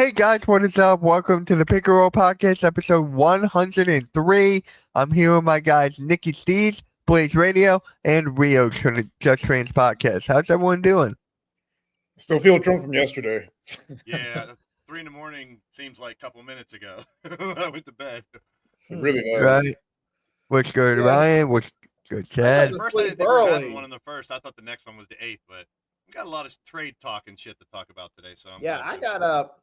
Hey guys, what is up? Welcome to the Pick and Roll Podcast, episode 103. I'm here with my guys Nikki Steves, Blaze Radio, and Rio from the Just Trains Podcast. How's everyone doing? Still feel drunk from yesterday. Yeah, 3 in the morning seems like a couple minutes ago when I went to bed. It really does. Right. What's good, Yeah. Ryan? What's good, Chad? At to first, I didn't sleep think we were having early. one on the first. I thought the next one was the 8th, but we got a lot of trade talk and shit to talk about today. So I'm Yeah, glad I we- got up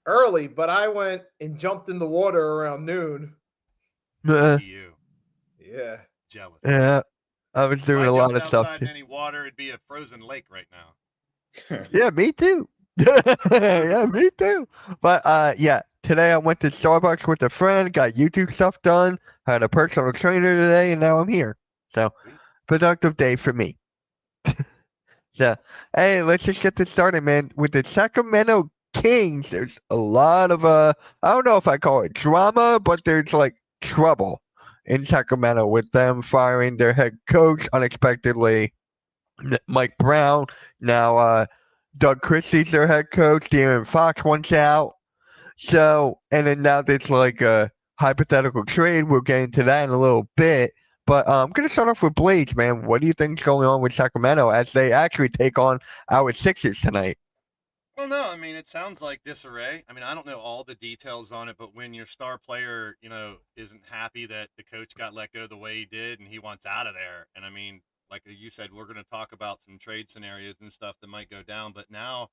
early, but I went and jumped in the water around noon. Uh, you Yeah. jealous. yeah, I was If doing I a lot jumped of stuff. outside in any water, it'd be a frozen lake right now. Yeah, me too. Yeah, me too. But yeah, today I went to Starbucks with a friend, got YouTube stuff done, had a personal trainer today, and now I'm here. So productive day for me. So hey, let's just get this started, man. With the Sacramento Kings, there's a lot of I don't know if I call it drama, but there's like trouble in Sacramento with them firing their head coach unexpectedly. Mike Brown now Doug Christie's their head coach. De'Aaron Fox wants out. So, and then now there's like a hypothetical trade. We'll get into that in a little bit. But I'm going to start off with Blades, man. What do you think's going on with Sacramento as they actually take on our Sixers tonight? Well, no, I mean, it sounds like disarray. I mean, I don't know all the details on it, but when your star player, isn't happy that the coach got let go the way he did and he wants out of there. And I mean, like you said, we're going to talk about some trade scenarios and stuff that might go down. But now,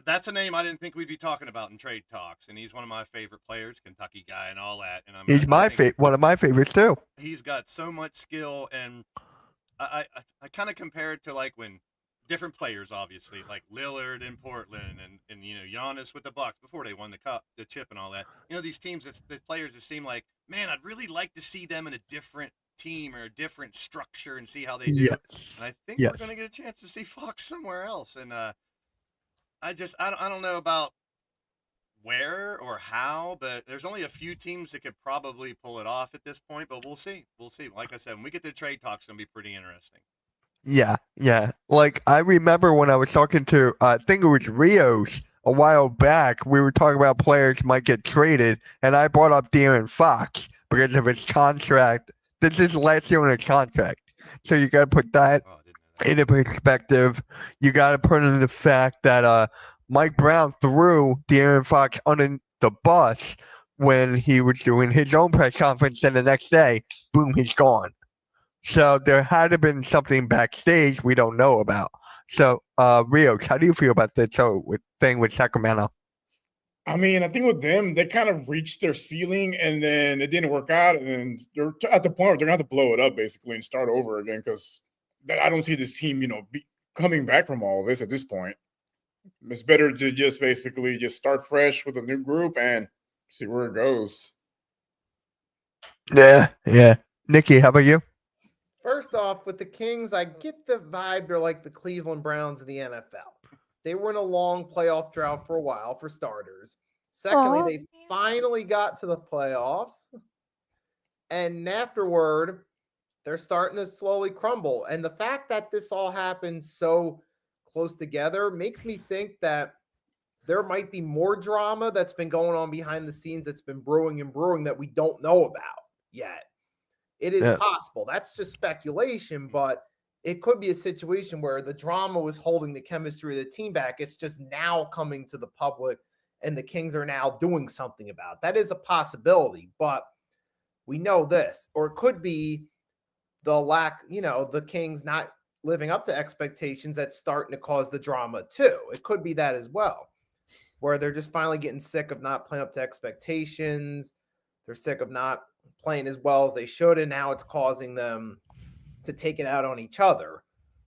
that's a name I didn't think we'd be talking about in trade talks. And he's one of my favorite players, Kentucky guy and all that. And I mean, He's my one of my favorites too. he's got so much skill, and I kind of compare it to like when different players, obviously, like Lillard in Portland and Giannis with the Bucks before they won the chip and all that. These teams, the players that seem like, man, I'd really like to see them in a different team or a different structure and see how they do. Yes. And I think Yes. we're going to get a chance to see Fox somewhere else. And I don't know about where or how, but there's only a few teams that could probably pull it off at this point, but we'll see. We'll see. Like I said, when we get to trade talks, it's going to be pretty interesting. Yeah. Like I remember when I was talking to I think it was Rios a while back, we were talking about players might get traded, and I brought up De'Aaron Fox because of his contract. This is last year on his contract. So you gotta put that Oh, I didn't know that. into perspective. You gotta put in the fact that Mike Brown threw De'Aaron Fox under the bus when he was doing his own press conference, and the next day, boom, he's gone. So there had to have been something backstage we don't know about. So, Rios, how do you feel about this thing with Sacramento? I mean, I think with them, they kind of reached their ceiling and then it didn't work out. And then they're at the point where they're going to have to blow it up basically and start over again because I don't see this team, coming back from all this at this point. It's better to just basically just start fresh with a new group and see where it goes. Yeah. Nikki, how about you? First off, with the Kings, I get the vibe they're like the Cleveland Browns of the NFL. They were in a long playoff drought for a while, for starters. Secondly, Aw. they finally got to the playoffs. And afterward, they're starting to slowly crumble. And the fact that this all happened so close together makes me think that there might be more drama that's been going on behind the scenes that's been brewing and brewing that we don't know about yet. It is Yeah. possible. That's just speculation, but it could be a situation where the drama was holding the chemistry of the team back. It's just now coming to the public, and the Kings are now doing something about it. That is a possibility, but we know this. Or it could be the lack, the Kings not living up to expectations that's starting to cause the drama too. It could be that as well, where they're just finally getting sick of not playing up to expectations. They're sick of not playing as well as they should, and now it's causing them to take it out on each other,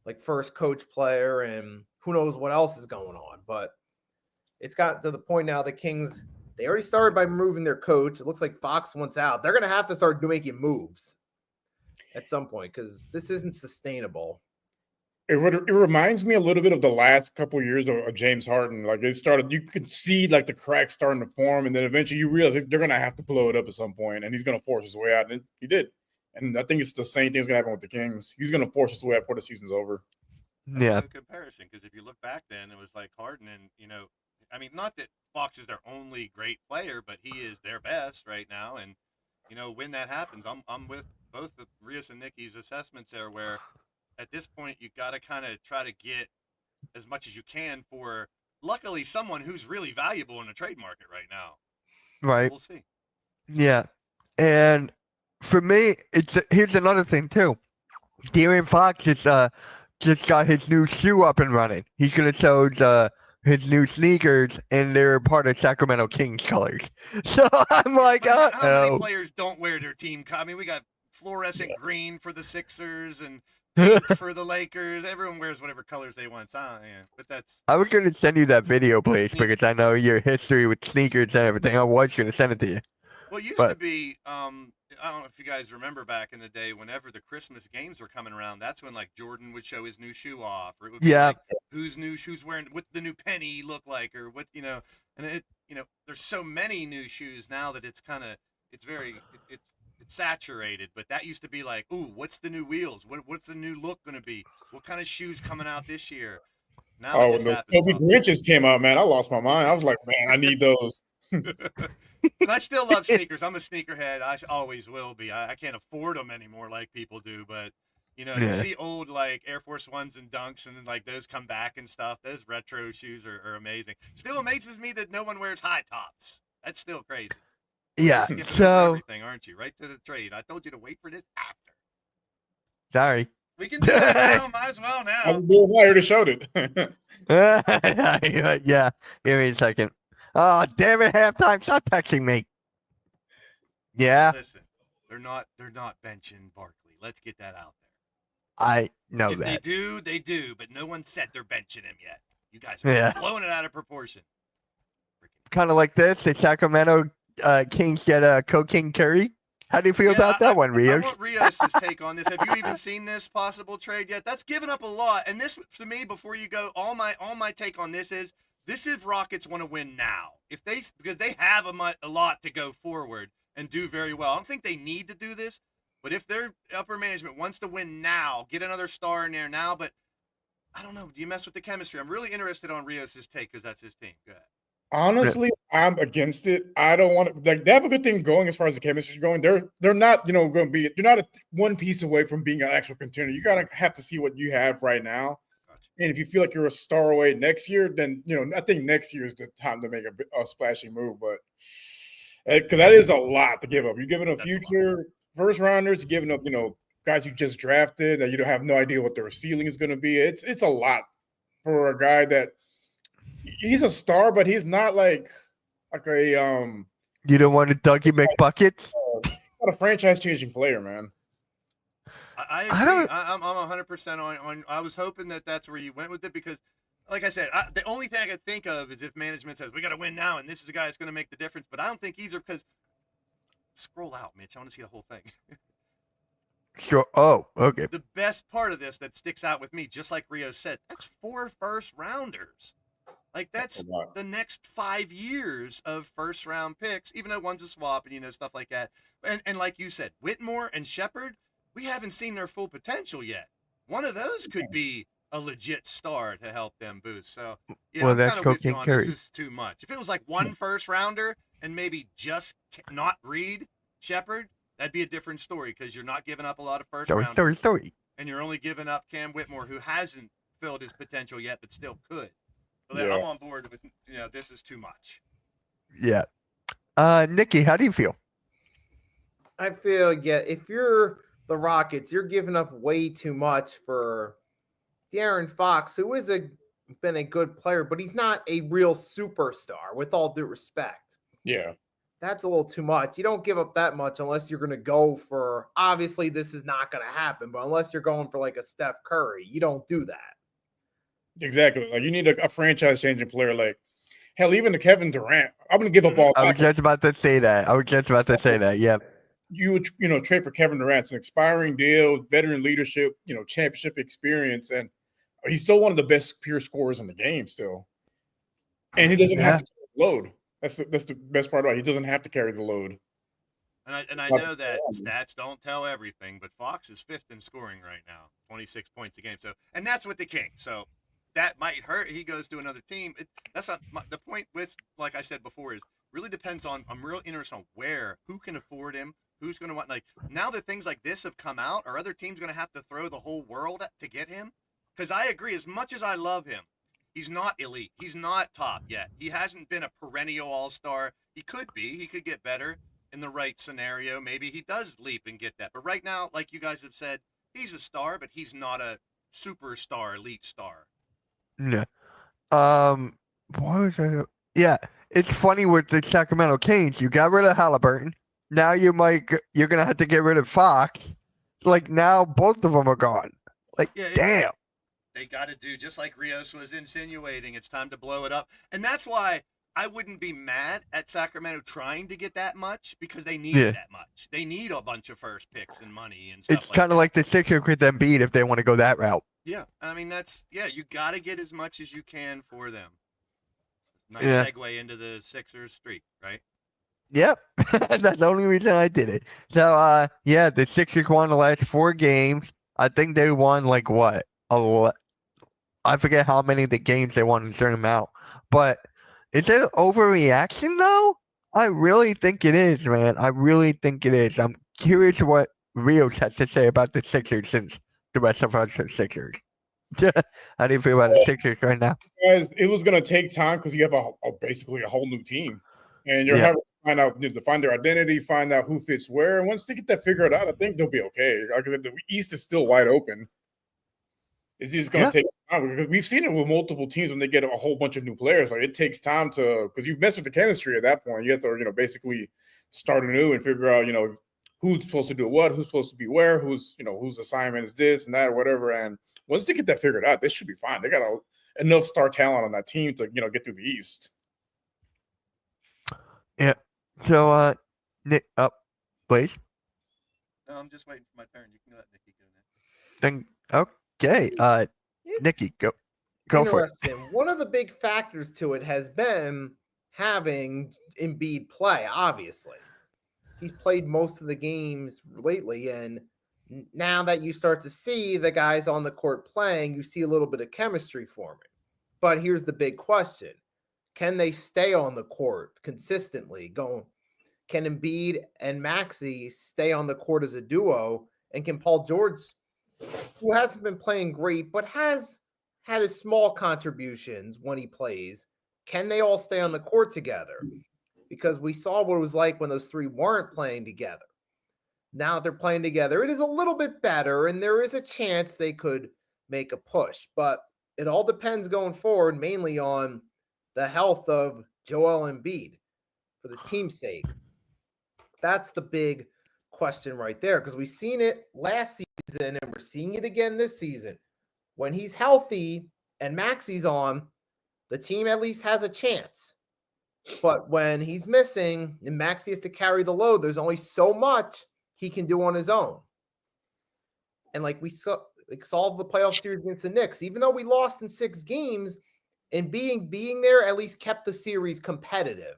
like first coach player, and who knows what else is going on. But it's got to the point now the Kings, they already started by moving their coach. It looks like Fox wants out. They're going to have to start making moves at some point because this isn't sustainable. It reminds me a little bit of the last couple of years of James Harden. Like it started, you could see like the cracks starting to form, and then eventually you realize they're going to have to blow it up at some point, and he's going to force his way out, and he did. And I think it's the same thing's going to happen with the Kings. He's going to force his way out before the season's over. That's Yeah. a good comparison, because if you look back then, it was like Harden and, I mean, not that Fox is their only great player, but he is their best right now. And when that happens, I'm with both the Rios and Nicky's assessments there, where at this point you got to kind of try to get as much as you can for luckily someone who's really valuable in the trade market right now. Right. We'll see. Yeah. And for me, here's another thing too. De'Aaron Fox is just got his new shoe up and running. He's gonna show his new sneakers, and they're part of Sacramento Kings colors. So I'm like, But how many oh. players don't wear their team? I mean, we got fluorescent green for the Sixers and pink for the Lakers. Everyone wears whatever colors they want. Yeah, but that's. I was gonna send you that video, please, Yeah. because I know your history with sneakers and everything. I was gonna send it to you. Well, it used But- to be. I don't know if you guys remember back in the day, whenever the Christmas games were coming around, that's when like Jordan would show his new shoe off, or it would be Yeah. like who's wearing what the new penny look like, or what and it there's so many new shoes now that it's kind of it's saturated. But that used to be like, ooh, what's the new wheels? What's the new look gonna be? What kind of shoes coming out this year? Now it Oh, just when those happens Kobe off- Grinches came out, man, I lost my mind. I was like, man, I need those. And I still love sneakers. I'm a sneakerhead. I always will be. I can't afford them anymore like people do, but you Yeah. see old like Air Force Ones and Dunks, and then like those come back and stuff. Those retro shoes are amazing. Still amazes me that no one wears high tops. That's still crazy. Yeah. Skipping over So everything, aren't you? Right to the trade. I told you to wait for this after. sorry. We can do that now. Might as well I now. was doing I already showed it. Yeah. Give me a second. Oh, damn it! Halftime. Stop texting me. Yeah, Listen, they're not benching Barkley. Let's get that out there. I know If they that. do, they do, but no one said they're benching him yet. You guys are Yeah. blowing it out of proportion. Freaking- Kind of like this. The Sacramento Kings get Cocaine Curry. How do you feel about that one, I Rios? want Rios' take on this. Have you even seen this possible trade yet? That's given up a lot. And this, to me, before you go, all my take on this is Rockets want to win now. Because they have a lot to go forward and do very well. I don't think they need to do this, but if their upper management wants to win now, get another star in there now. But I don't know. Do you mess with the chemistry? I'm really interested on Rios' take because that's his team. Go ahead. Honestly, I'm against it. I don't want to like they have a good thing going as far as the chemistry is going. They're not, going to be they're not one piece away from being an actual contender. You gotta have to see what you have right now. Gotcha. And if you feel like you're a star away next year, then I think next year is the time to make a splashy move. But because that is a lot to give up. You're giving up That's a lot. future first rounders, you're giving up, guys you just drafted that you don't have no idea what their ceiling is going to be. It's a lot for a guy that he's a star, but he's not like a You don't want a Dougie McBucket? he's not a franchise changing player, man. I I agree. don't- I'm 100% on. I was hoping that that's where you went with it because, like I said, the only thing I could think of is if management says we got to win now and this is a guy that's going to make the difference. But I don't think either because scroll out, Mitch. I want to see the whole thing. Sure. Oh, okay. The best part of this that sticks out with me, just like Rio said, that's 4 first rounders. Like that's A lot. the next 5 years of first round picks, even though one's a swap and stuff like that. And like you said, Whitmore and Shepard, we haven't seen their full potential yet. One of those could be a legit star to help them boost. So yeah, Well, I'm that's kind of with you Cocaine on Curry. this is too much. If it was like one first rounder and maybe just not Reed Shepard, that'd be a different story because you're not giving up a lot of first rounders Story. and you're only giving up Cam Whitmore, who hasn't filled his potential yet, but still could. So Yeah. I'm on board with, this is too much. Yeah. Nikki, how do you feel? I feel, if you're the Rockets, you're giving up way too much for De'Aaron Fox, who is been a good player, but he's not a real superstar, with all due respect. Yeah. That's a little too much. You don't give up that much unless you're going to go for, obviously this is not going to happen, but unless you're going for like a Steph Curry, you don't do that. Exactly. Like you need a franchise changing player. Like hell, even to Kevin Durant, I'm gonna give up all I was that. just about to say that. Yeah. You would trade for Kevin Durant. It's an expiring deal, veteran leadership, championship experience, and he's still one of the best pure scorers in the game still. And he doesn't have to carry the load. That's the best part about it. He doesn't have to carry the load. And I Like, know that stats don't tell everything, but Fox is 5th in scoring right now, 26 points a game. So, and that's with the Kings. So that might hurt. He goes to another team. That's not the point. With like I said before, is really depends on. I'm real interested on who can afford him, who's going to want. Like now that things like this have come out, are other teams going to have to throw the whole world to get him? Because I agree. As much as I love him, he's not elite. He's not top yet. He hasn't been a perennial all-star. He could be. He could get better in the right scenario. Maybe he does leap and get that. But right now, like you guys have said, he's a star, but he's not a superstar, elite star. Yeah. What was I? Yeah, it's funny with the Sacramento Kings. You got rid of Halliburton. Now you're gonna have to get rid of Fox. Like now, both of them are gone. Like, Yeah, damn. They got to do just like Rios was insinuating. It's time to blow it up, and that's why I wouldn't be mad at Sacramento trying to get that much because they need Yeah. that much. They need a bunch of first picks and money and stuff. It's kind of like the Sixers with Embiid if they want to go that route. Yeah, I mean you got to get as much as you can for them. Nice Yeah. segue into the Sixers streak, right? Yep, that's the only reason I did it. So, yeah, the Sixers won the last 4 games. I think they won like what? I forget how many of the games they won in a certain amount. But is it an overreaction though? I really think it is, man. I really think it is. I'm curious what Rios has to say about the Sixers since the rest of us are Sixers. How do you feel about the Sixers right now? Guys, it was going to take time because you have basically a whole new team, and you're Yeah. having to find out to find their identity, find out who fits where. And once they get that figured out, I think they'll be okay. Because the East is still wide open. It's just going to take time because we've seen it with multiple teams when they get a whole bunch of new players. Like it takes time because you've messed with the chemistry at that point. You have to basically start anew and figure out who's supposed to do what, who's supposed to be where, whose assignment is this and that or whatever. And once they get that figured out, they should be fine. They got enough star talent on that team to get through the East. Yeah. So, Nick, please. No, I'm just waiting for my turn. You can let Nikki go next. Then okay. It's Nikki, go for it. interesting. One of the big factors to it has been having Embiid play. Obviously, he's played most of the games lately, and now that you start to see the guys on the court playing, you see a little bit of chemistry forming. But here's the big question: can they stay on the court consistently? Can Embiid and Maxey stay on the court as a duo? And can Paul George, who hasn't been playing great, but has had his small contributions when he plays, can they all stay on the court together? Because we saw what it was like when those 3 weren't playing together. Now that they're playing together, it is a little bit better, and there is a chance they could make a push. But it all depends going forward, mainly on the health of Joel Embiid for the team's sake. That's the big question right there, because we've seen it last season and we're seeing it again this season. When he's healthy and Maxey's on, the team at least has a chance. But when he's missing and Maxey has to carry the load, there's only so much he can do on his own. And like we saw the playoff series against the Knicks, even though we lost in 6 games, and being there at least kept the series competitive.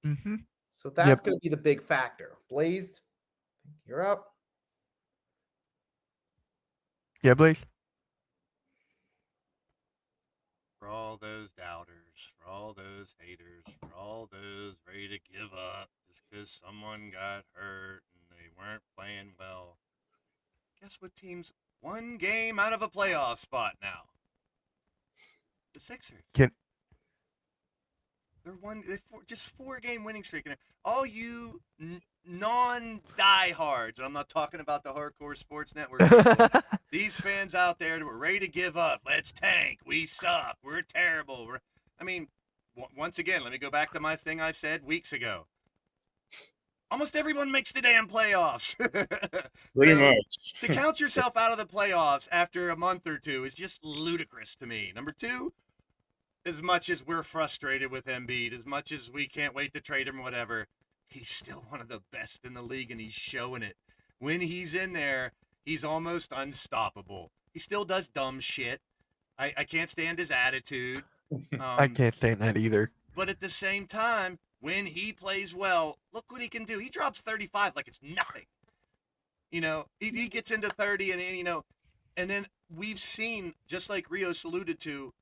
Mm-hmm. So that's going to be the big factor. Blazed, you're up. Yeah, Blaze. For all those doubters, for all those haters, for all those ready to give up just because someone got hurt and they weren't playing well. Guess what team's 1 game out of a playoff spot now? The Sixers. They're just 4-game winning streak. And all you non-diehards, I'm not talking about the Hardcore Sports Network people, these fans out there that were ready to give up. Let's tank. We suck. We're terrible. Once again, let me go back to my thing I said weeks ago. Almost everyone makes the damn playoffs. Pretty much. To count yourself out of the playoffs after a month or 2 is just ludicrous to me. Number 2, as much as we're frustrated with Embiid, as much as we can't wait to trade him or whatever, he's still one of the best in the league, and he's showing it. When he's in there, he's almost unstoppable. He still does dumb shit. I can't stand his attitude. I can't stand that either. But at the same time, when he plays well, look what he can do. He drops 35 like it's nothing. He gets into 30 and then we've seen, just like Rios alluded to,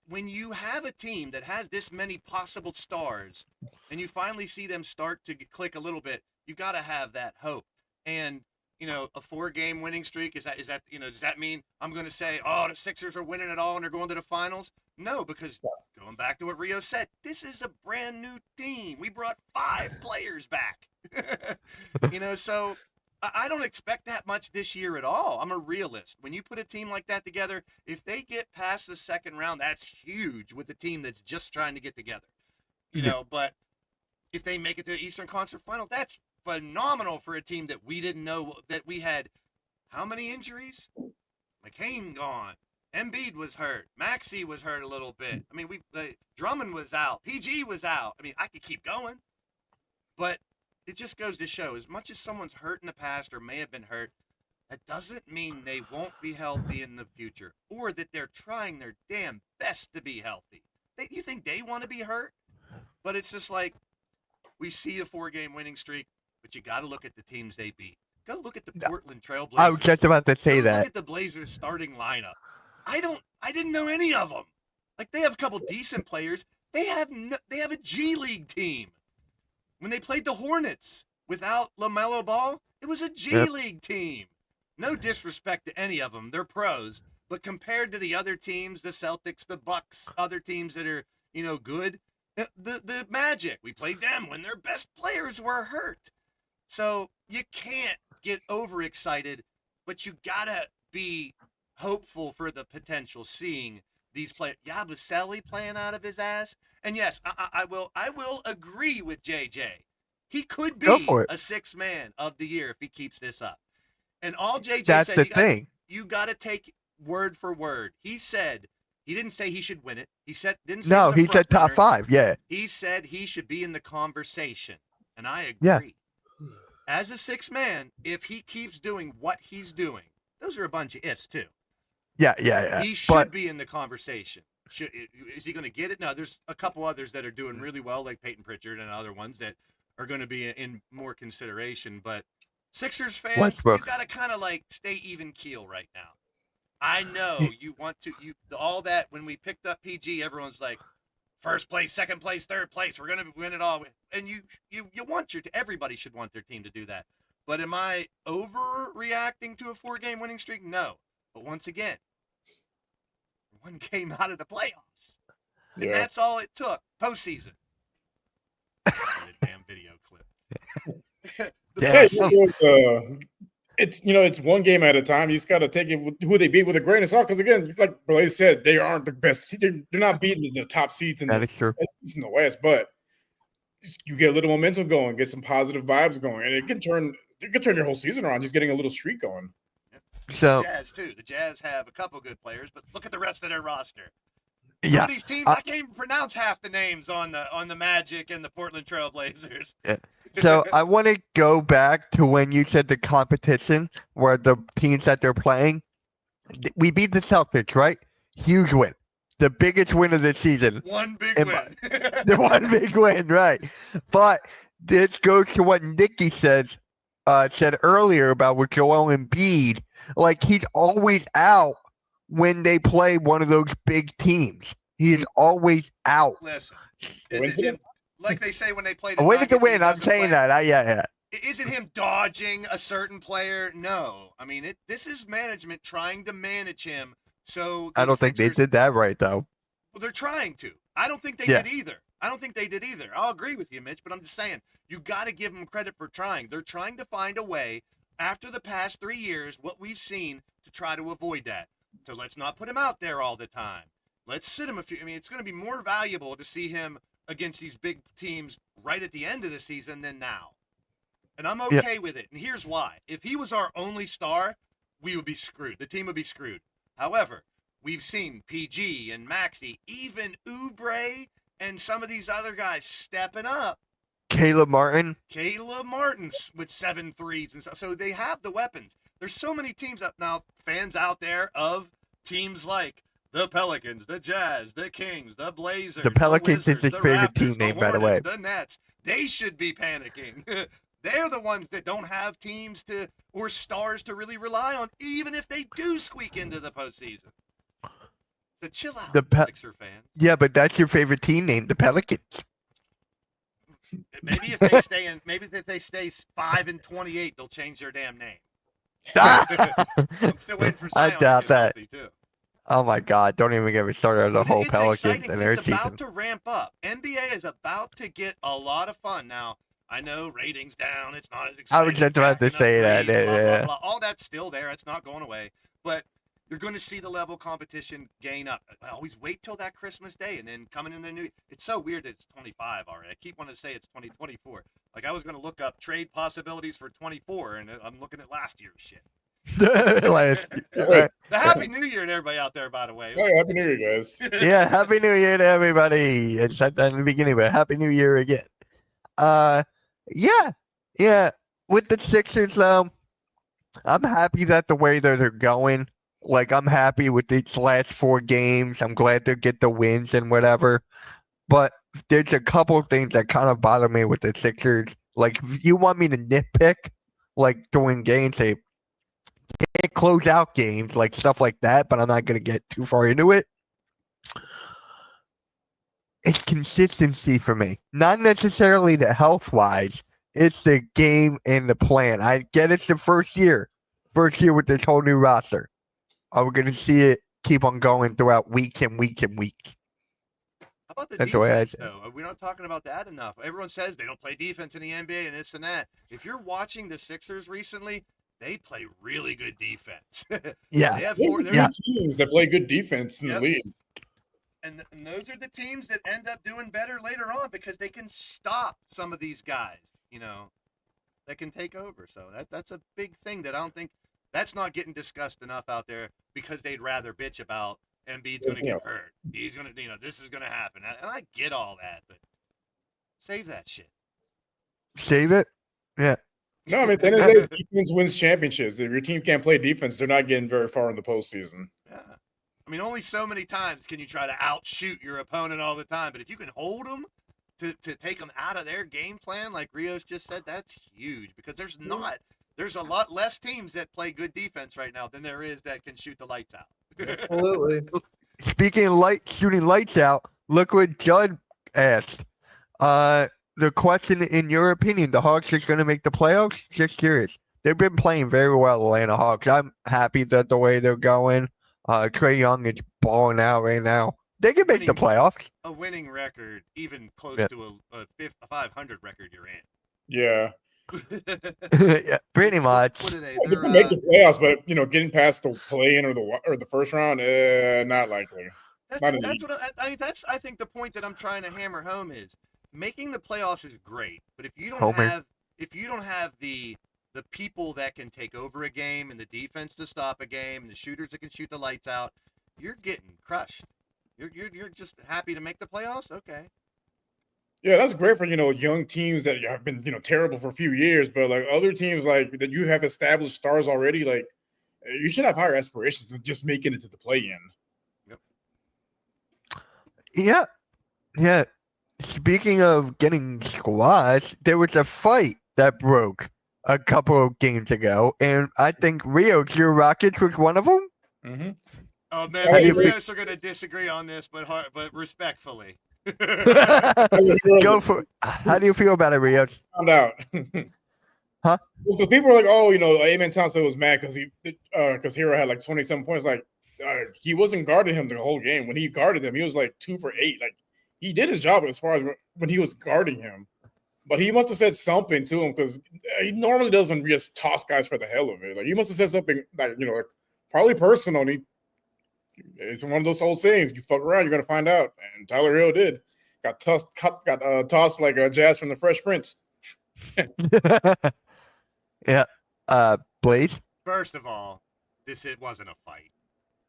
when you have a team that has this many possible stars, and you finally see them start to click a little bit, you got to have that hope. And a 4-game winning streak, is that does that mean I'm going to say, oh, the Sixers are winning it all and they're going to the finals? No, because going back to what Rio said, this is a brand new team. We brought 5 players back. So I don't expect that much this year at all. I'm a realist. When you put a team like that together, if they get past the second round, that's huge with a team that's just trying to get together. But if they make it to the Eastern Conference Final, that's phenomenal for a team that we didn't know that we had. How many injuries? McCain gone. Embiid was hurt. Maxey was hurt a little bit. I mean, Drummond was out. PG was out. I mean, I could keep going, but it just goes to show, as much as someone's hurt in the past or may have been hurt, that doesn't mean they won't be healthy in the future, or that they're trying their damn best to be healthy. You think they want to be hurt? But it's just like, we see a 4-game winning streak, but you got to look at the teams they beat. Go look at the Portland Trailblazers. I was just about to say Go that. Look at the Blazers starting lineup. I didn't know any of them. Like, they have a couple decent players. They have a G League team. When they played the Hornets without LaMelo Ball, it was a G League team. No disrespect to any of them. They're pros. But compared to the other teams, the Celtics, the Bucks, other teams that are, good, the Magic, we played them when their best players were hurt. So you can't get overexcited, but you got to be hopeful for the potential, seeing these players. Yabusele playing out of his ass. And yes, I will agree with JJ. He could be a 6th man of the year if he keeps this up. And all JJ That's said, the thing. You got to take word for word. He said, he didn't say he should win it. He said, didn't say No, he he said top 5. Yeah. He said he should be in the conversation. And I agree. Yeah. As a 6th man, if he keeps doing what he's doing, those are a bunch of ifs too. Yeah. He should be in the conversation. Is he going to get it? No, there's a couple others that are doing really well, like Peyton Pritchard and other ones that are going to be in more consideration. But Sixers fans, Westbrook. you got to kind of like stay even keel right now. I know you want to, all that when we picked up PG, everyone's like, first place, second place, third place, we're going to win it all. And you want everybody should want their team to do that. But am I overreacting to a 4-game winning streak? No. But once again, 1 game out of the playoffs. And that's all it took. Postseason. Damn video clip. It's 1 game at a time. You just got to take it with who they beat with a grain of salt. Because again, like Blaze said, they aren't the best. They're not beating the top seeds in the West. But you get a little momentum going, get some positive vibes going, and it can turn your whole season around. Just getting a little streak going. So the Jazz too. The Jazz have a couple good players, but look at the rest of their roster. Yeah. Some of these teams, I can't even pronounce half the names on the Magic and the Portland Trailblazers. Yeah. So I want to go back to when you said the competition, where the teams that they're playing. We beat the Celtics, right? Huge win. The biggest win of the season. One big win. The one big win, right. But this goes to what Nikki said earlier about with Joel Embiid. Like, he's always out when they play one of those big teams. He is always out. Listen, like they say when they play the Nuggets, to win. I'm saying that. Yeah. Is it him dodging a certain player? No. I mean, this is management trying to manage him. So I don't think they did that right, though. Well, they're trying to. I don't think they did either. I'll agree with you, Mitch, but I'm just saying, you got to give them credit for trying. They're trying to find a way, after the past 3 years, what we've seen, to try to avoid that. So let's not put him out there all the time. Let's sit him it's going to be more valuable to see him against these big teams right at the end of the season than now. And I'm okay with it. And here's why. If he was our only star, we would be screwed. The team would be screwed. However, we've seen PG and Maxey, even Oubre and some of these other guys stepping up. Caleb Martin with 7 threes and stuff. So they have the weapons. There's so many teams now, fans out there of teams like the Pelicans, the Jazz, the Kings, the Blazers. The Pelicans Wizards, is his favorite Raptors, team name, the by the way. The Nets. They should be panicking. They're the ones that don't have teams or stars to really rely on, even if they do squeak into the postseason. So chill out, Sixer fans. Yeah, but that's your favorite team name, the Pelicans. Maybe if they stay 5-28, they'll change their damn name. I'm still waiting for I Zion doubt to get that. healthy, too. Oh my God! Don't even get me started on the But whole it's Pelicans exciting. and their It's season. about to ramp up. NBA is about to get a lot of fun. Now, I know ratings down. It's not as exciting. I was just about to jacking up say that. threes, blah, Yeah. blah, blah. All that's still there. It's not going away. But you're going to see the level of competition gain up. I always wait till that Christmas Day and then coming in the new. It's so weird that it's 25 already. I keep wanting to say it's 2024. Like I was going to look up trade possibilities for 24, and I'm looking at last year's shit. Last- Wait. The Happy New Year to everybody out there, by the way. Oh, Happy New Year, guys. yeah, Happy New Year to everybody. I said that in the beginning, but Happy New Year again. Yeah. With the Sixers, I'm happy that the way that they're going. Like, I'm happy with these last 4 games. I'm glad they get the wins and whatever. But there's a couple of things that kind of bother me with the Sixers. Like, if you want me to nitpick, like during games, say, can't close out games, like stuff like that, but I'm not going to get too far into it. It's consistency for me. Not necessarily the health-wise. It's the game and the plan. I get it's the first year. First year with this whole new roster. Are we going to see it keep on going throughout weeks and weeks and weeks? How about the That's the way I defense, say it. though? We're not talking about that enough. Everyone says they don't play defense in the NBA and this and that. If you're watching the Sixers recently, they play really good defense. Yeah. They have There's four, a they're- few teams that play good defense in Yep. the league. and those are the teams that end up doing better later on because they can stop some of these guys, that can take over. So that's a big thing that I don't think that's not getting discussed enough out there because they'd rather bitch about Embiid's going to get Yes. hurt. He's going to, this is going to happen. And I get all that, but save that shit. Save it? Yeah. No, I mean, at the end of the day, defense wins championships. If your team can't play defense, they're not getting very far in the postseason. Yeah. I mean, only so many times can you try to outshoot your opponent all the time. But if you can hold them to take them out of their game plan, like Rios just said, that's huge because there's a lot less teams that play good defense right now than there is that can shoot the lights out. Absolutely. Speaking of shooting lights out, look what Judd asked. The question, in your opinion, the Hawks are going to make the playoffs? Just curious. They've been playing very well, Atlanta Hawks. I'm happy that the way they're going. Trae Young is balling out right now. They can make the playoffs. A winning record, even close Yeah. to a 500 record you're Yeah. in. Yeah, pretty much. What are they? They can make the playoffs, but getting past the play-in or the first round, not likely. That's Not what I think the point that I'm trying to hammer home is making the playoffs is great, but if you don't Homer. have the people that can take over a game and the defense to stop a game and the shooters that can shoot the lights out, you're getting crushed. You're just happy to make the playoffs? Okay. Yeah, that's great for young teams that have been terrible for a few years, but like other teams like that you have established stars already, like you should have higher aspirations than just making it to the play-in. Yeah. Speaking of getting squashed, there was a fight that broke a couple of games ago, and I think Rios, your Rockets was one of them. Mm-hmm. Oh man, How do me you and feel- Rios are gonna disagree on this, but respectfully. Go for it. How do you feel about it, Rios? Found out. Huh? Well, because people were like, "Oh, Amen Thompson was mad because Hero had like 27 points." Like he wasn't guarding him the whole game. When he guarded him, he was like 2 for 8. Like he did his job as far as when he was guarding him. But he must have said something to him because he normally doesn't just toss guys for the hell of it. Like he must have said something like like probably personal. It's one of those old sayings: you fuck around, you're gonna find out. And Tyler Hill did. Got tossed like a Jazz from the Fresh Prince. Yeah. Blaze? First of all, it wasn't a fight.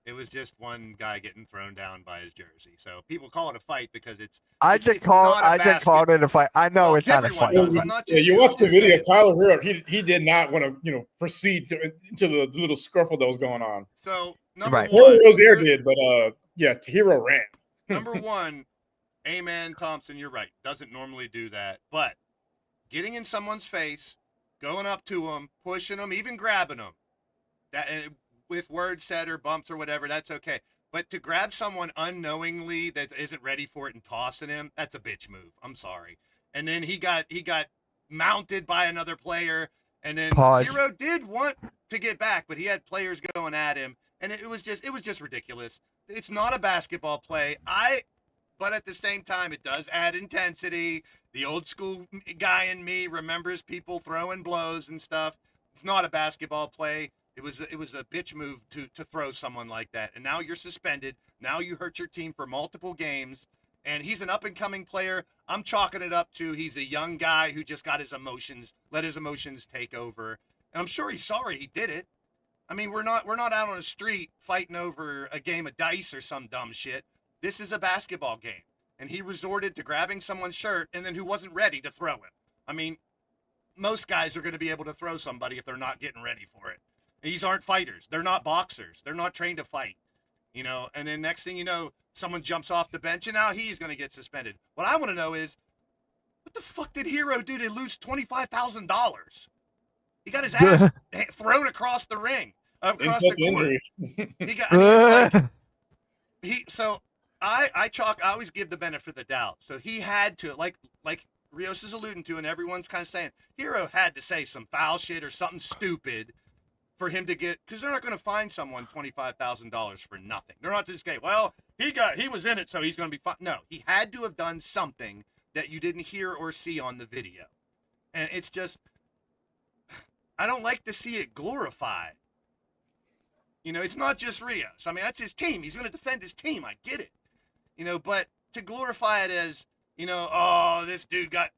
It was just one guy getting thrown down by his jersey. So people call it a fight because I it's just not a called it a fight. I know Well, it's not a everyone fight. does. I'm not Yeah, just you I'm watch the just video. saying. Tyler Hill, he did not want to proceed into the little scuffle that was going on. So number Right. one, Rozier did, but Hero ran. number one, Amen Thompson, you're right. Doesn't normally do that, but getting in someone's face going up to him, pushing him, even grabbing him. That with words said or bumps or whatever, that's okay. But to grab someone unknowingly that isn't ready for it and tossing him, that's a bitch move. I'm sorry. And then he got mounted by another player, and then Pause. Hero did want to get back, but he had players going at him, and it was just ridiculous. It's not a basketball play. But at the same time, it does add intensity. The old school guy in me remembers people throwing blows and stuff. It's not a basketball play. It was a bitch move to throw someone like that. And now you're suspended. Now you hurt your team for multiple games. And he's an up-and-coming player. I'm chalking it up to he's a young guy who just got his emotions, let his emotions take over. And I'm sure he's sorry he did it. I mean, we're not out on the street fighting over a game of dice or some dumb shit. This is a basketball game. And he resorted to grabbing someone's shirt and then who wasn't ready to throw him. I mean, most guys are going to be able to throw somebody if they're not getting ready for it. These aren't fighters. They're not boxers. They're not trained to fight, and then next thing you know, someone jumps off the bench and now he's going to get suspended. What I want to know is, what the fuck did Hero do to lose $25,000? He got his ass thrown across the ring, across the court. He got, I always give the benefit of the doubt. So he had to, like Rios is alluding to, and everyone's kind of saying, Hero had to say some foul shit or something stupid for him to get, because they're not going to find someone $25,000 for nothing. They're not just going, well, he was in it, so he's going to be fine. No, he had to have done something that you didn't hear or see on the video. And it's just, I don't like to see it glorified. It's not just Rios. I mean, that's his team. He's going to defend his team. I get it. But to glorify it as, oh, this dude got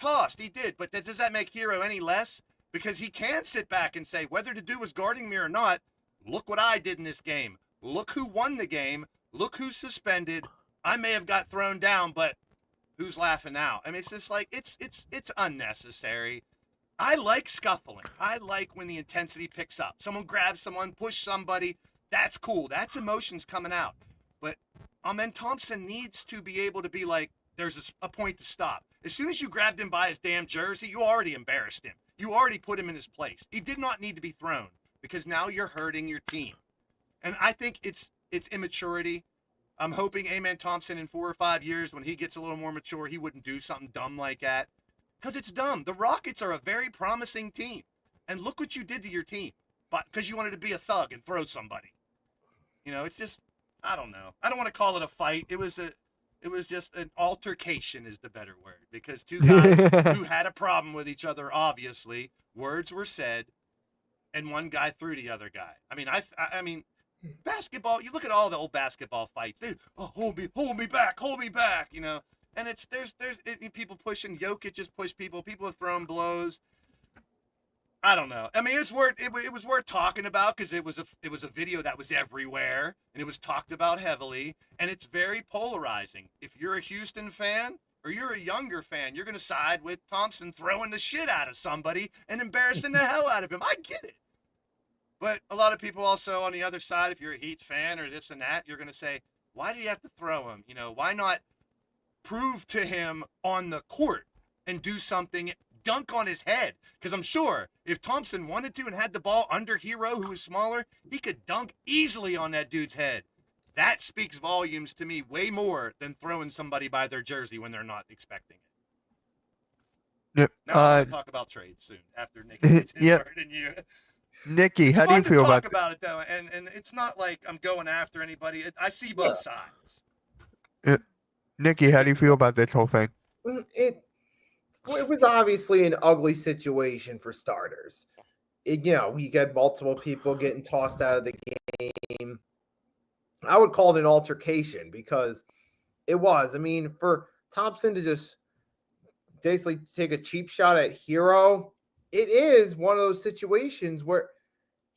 tossed. He did. But does that make Hero any less? Because he can sit back and say, whether the dude was guarding me or not, look what I did in this game. Look who won the game. Look who's suspended. I may have got thrown down, but who's laughing now? I mean, it's just like, it's unnecessary. I like scuffling. I like when the intensity picks up. Someone grabs someone, push somebody. That's cool. That's emotions coming out. But Amen Thompson needs to be able to be like, there's a point to stop. As soon as you grabbed him by his damn jersey, you already embarrassed him. You already put him in his place. He did not need to be thrown because now you're hurting your team. And I think it's immaturity. I'm hoping Amen Thompson in 4 or 5 years, when he gets a little more mature, he wouldn't do something dumb like that. Because it's dumb. The Rockets are a very promising team. And look what you did to your team. But because you wanted to be a thug and throw somebody. It's just, I don't know. I don't want to call it a fight. It was just an altercation is the better word, because two guys who had a problem with each other, obviously, words were said, and one guy threw the other guy. I mean, basketball, you look at all the old basketball fights. They, hold me back. And there's people pushing. Jokic just pushed people. People have thrown blows. I don't know. I mean, it was worth talking about because it was a video that was everywhere and it was talked about heavily, and it's very polarizing. If you're a Houston fan or you're a younger fan, you're going to side with Thompson throwing the shit out of somebody and embarrassing the hell out of him. I get it. But a lot of people also on the other side, if you're a Heat fan or this and that, you're going to say, why did he have to throw him? Why not prove to him on the court and do something, dunk on his head? Because I'm sure if Thompson wanted to and had the ball under Hero, who was smaller, he could dunk easily on that dude's head. That speaks volumes to me way more than throwing somebody by their jersey when they're not expecting it. Yep. Now I'm going to talk about trades soon after Nick gets his word and you. Nikki, It's how do you fun to feel talk about it though, and it's not like I'm going after anybody. I see both sides. Nikki, how do you feel about this whole thing? It was obviously an ugly situation for starters. You got multiple people getting tossed out of the game. I would call it an altercation because it was. I mean, for Thompson to just basically take a cheap shot at Hero, it is one of those situations where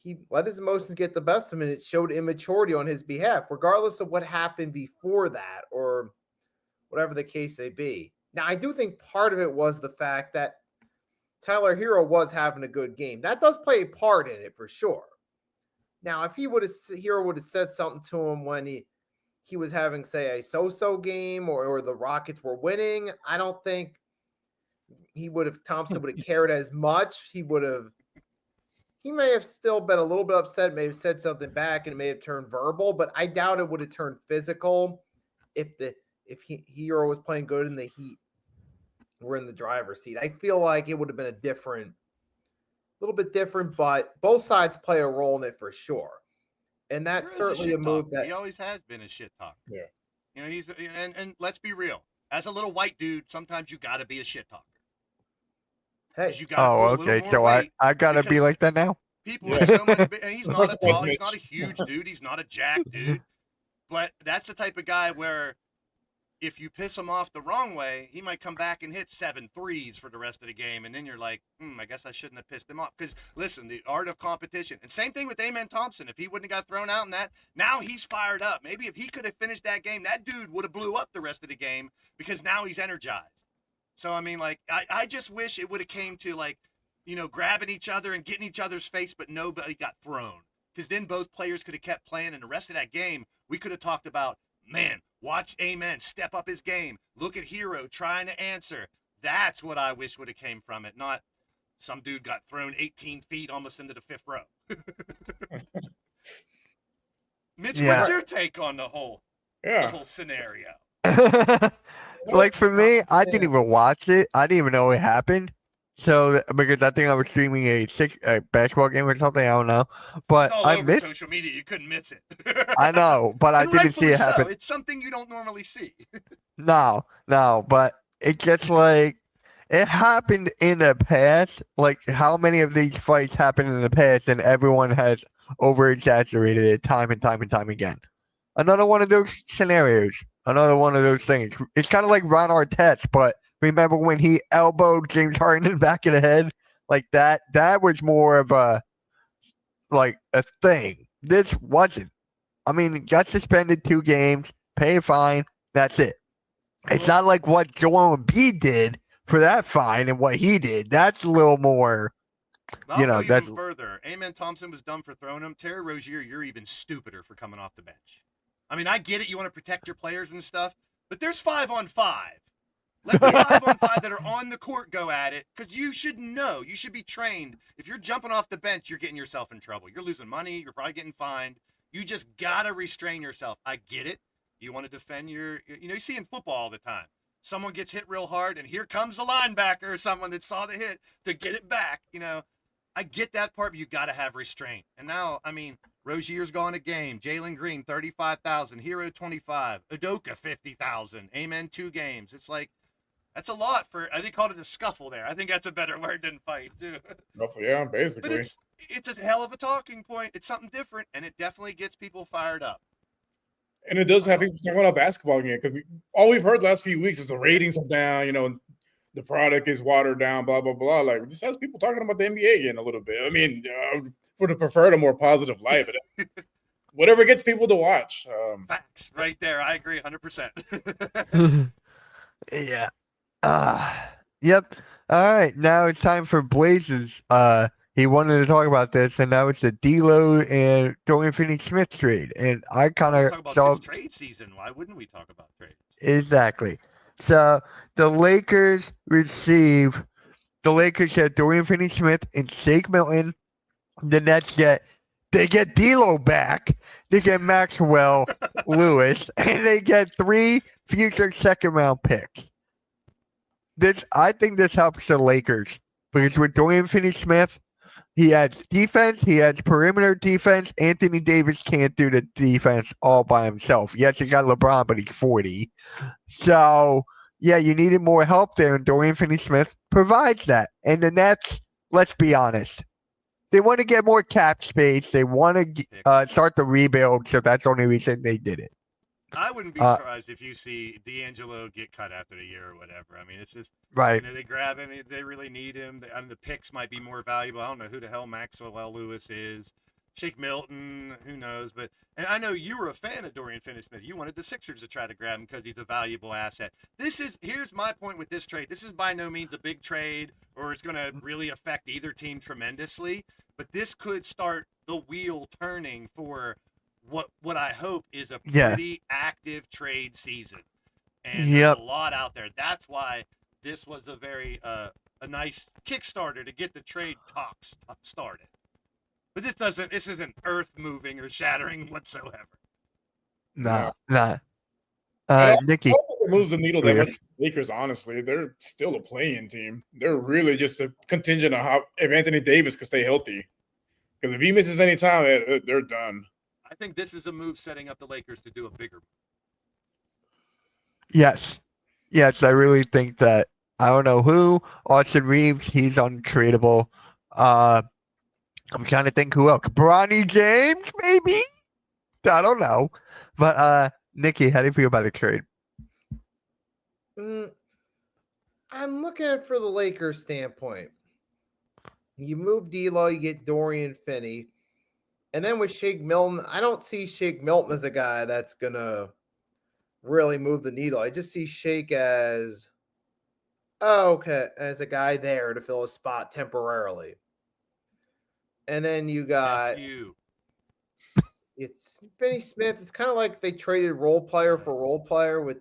he let his emotions get the best of him, and it showed immaturity on his behalf, regardless of what happened before that or whatever the case may be. Now, I do think part of it was the fact that Tyler Hero was having a good game. That does play a part in it for sure. Now, if Hero would have said something to him when he was having, say, a so-so game or the Rockets were winning, I don't think Thompson would have cared as much. He may have still been a little bit upset, may have said something back, and it may have turned verbal, but I doubt it would have turned physical if Hero was playing good and the Heat were in the driver's seat. I feel like it would have been a little bit different, but both sides play a role in it for sure. And that's certainly a move that he always has been a shit talker. Yeah. You know, he's and let's be real. As a little white dude, sometimes you got to be a shit talker. hey, You gotta Oh, okay. So I gotta be like that now. People Yeah. are so much. And he's That's not a what's tall. He's Mitch. not a huge dude. He's not a jack dude. But that's the type of guy where if you piss him off the wrong way, he might come back and hit 7 threes for the rest of the game. And then you're like, I guess I shouldn't have pissed him off. Because, listen, the art of competition. And same thing with Amen Thompson. If he wouldn't have got thrown out in that, now he's fired up. Maybe if he could have finished that game, that dude would have blew up the rest of the game because now he's energized. So, I mean, like, I just wish it would have came to, like, you know, grabbing each other and getting each other's face, but nobody got thrown. Because then both players could have kept playing, and the rest of that game, we could have talked about, man, watch Amen step up his game. Look at Hero trying to answer. That's what I wish would have came from it, not some dude got thrown 18 feet almost into the 5th row. Mitch, Yeah. what's your take on the whole scenario? Like for me, I didn't even watch it. I didn't even know it happened. So because I think I was streaming a basketball game or something, I don't know. But It's all I over missed. social media. You couldn't miss it. I know, but I And didn't see rightfully it happen. so. It's something you don't normally see. No, but it gets like it happened in the past. Like how many of these fights happened in the past, and everyone has over exaggerated it time and time and time again. Another one of those scenarios. Another one of those things. It's kind of like Ron Artest, but remember when he elbowed James Harden in the back of the head? Like that was more of a thing. This wasn't. I mean, got suspended 2 games, pay a fine, that's it. It's not like what Joel Embiid did for that fine and what he did. That's a little more. I'll You know, go that's- even further. Amen Thompson was dumb for throwing him. Terry Rozier, you're even stupider for coming off the bench. I mean, I get it. You want to protect your players and stuff, but there's 5-on-5. Let the 5-on-5 that are on the court go at it, because you should know. You should be trained. If you're jumping off the bench, you're getting yourself in trouble. You're losing money. You're probably getting fined. You just got to restrain yourself. I get it. You want to defend you see in football all the time. Someone gets hit real hard, and here comes the linebacker or someone that saw the hit to get it back. You know, I get that part, but you got to have restraint. And now, I mean, Rozier's gone a game. Jalen Green, 35,000. Hero, 25. Udoka, 50,000. Amen, 2 games. It's like, that's a lot for, I think called it a scuffle there. I think that's a better word than fight, too. Yeah, But basically. it's a hell of a talking point. It's something different, and it definitely gets people fired up. And it does have people talking about basketball again because all we've heard the last few weeks is the ratings are down, the product is watered down, blah, blah, blah. Like, this has people talking about the NBA again a little bit. I mean, I would have preferred a more positive light, but whatever gets people to watch. Facts right there. I agree 100%. Yeah. Yep. All right. Now it's time for Blazes. He wanted to talk about this, and that was the D'Lo and Dorian Finney-Smith trade. And I kind Talk of about saw this trade season. Why wouldn't we talk about trades? exactly. So the Lakers get Dorian Finney-Smith and Shake Milton. The Nets get D'Lo back. They get Maxwell Lewis, and they get 3 future second-round picks. I think this helps the Lakers because with Dorian Finney-Smith, he has defense, he has perimeter defense. Anthony Davis can't do the defense all by himself. Yes, he got LeBron, but he's 40. So, yeah, you needed more help there, and Dorian Finney-Smith provides that. And the Nets, let's be honest, they want to get more cap space. They want to start the rebuild, so that's the only reason they did it. I wouldn't be surprised if you see D'Angelo get cut after the year or whatever. I mean, it's just, Right. they grab him. They really need him. I mean, the picks might be more valuable. I don't know who the hell Maxwell Lewis is. Shake Milton, who knows? And I know you were a fan of Dorian Finney-Smith. You wanted the Sixers to try to grab him because he's a valuable asset. Here's my point with this trade. This is by no means a big trade or it's going to really affect either team tremendously, but this could start the wheel turning for what I hope is a pretty active trade season. And there's a lot out there. That's why this was a very a nice Kickstarter to get the trade talks started. But this isn't earth moving or shattering whatsoever. Nah, No. nah. I Nikki, don't think it moves the needle that Weird. much. Lakers, honestly, they're still a playing team. They're really just a contingent of how if Anthony Davis can stay healthy. Because if he misses any time, they're done. I think this is a move setting up the Lakers to do a bigger. yes, I really think that. I don't know who. Austin Reeves, he's untradeable. I'm trying to think who else. Bronny James, maybe. I don't know, but Nikki, how do you feel about the trade? I'm looking at it for the Lakers standpoint. You move D'Lo, you get Dorian Finney, and then with Shake Milton, I don't see Shake Milton as a guy that's gonna really move the needle. I just see Shake as as a guy there to fill a spot temporarily. And then you got it's Finney Smith. It's kind of like they traded role player for role player with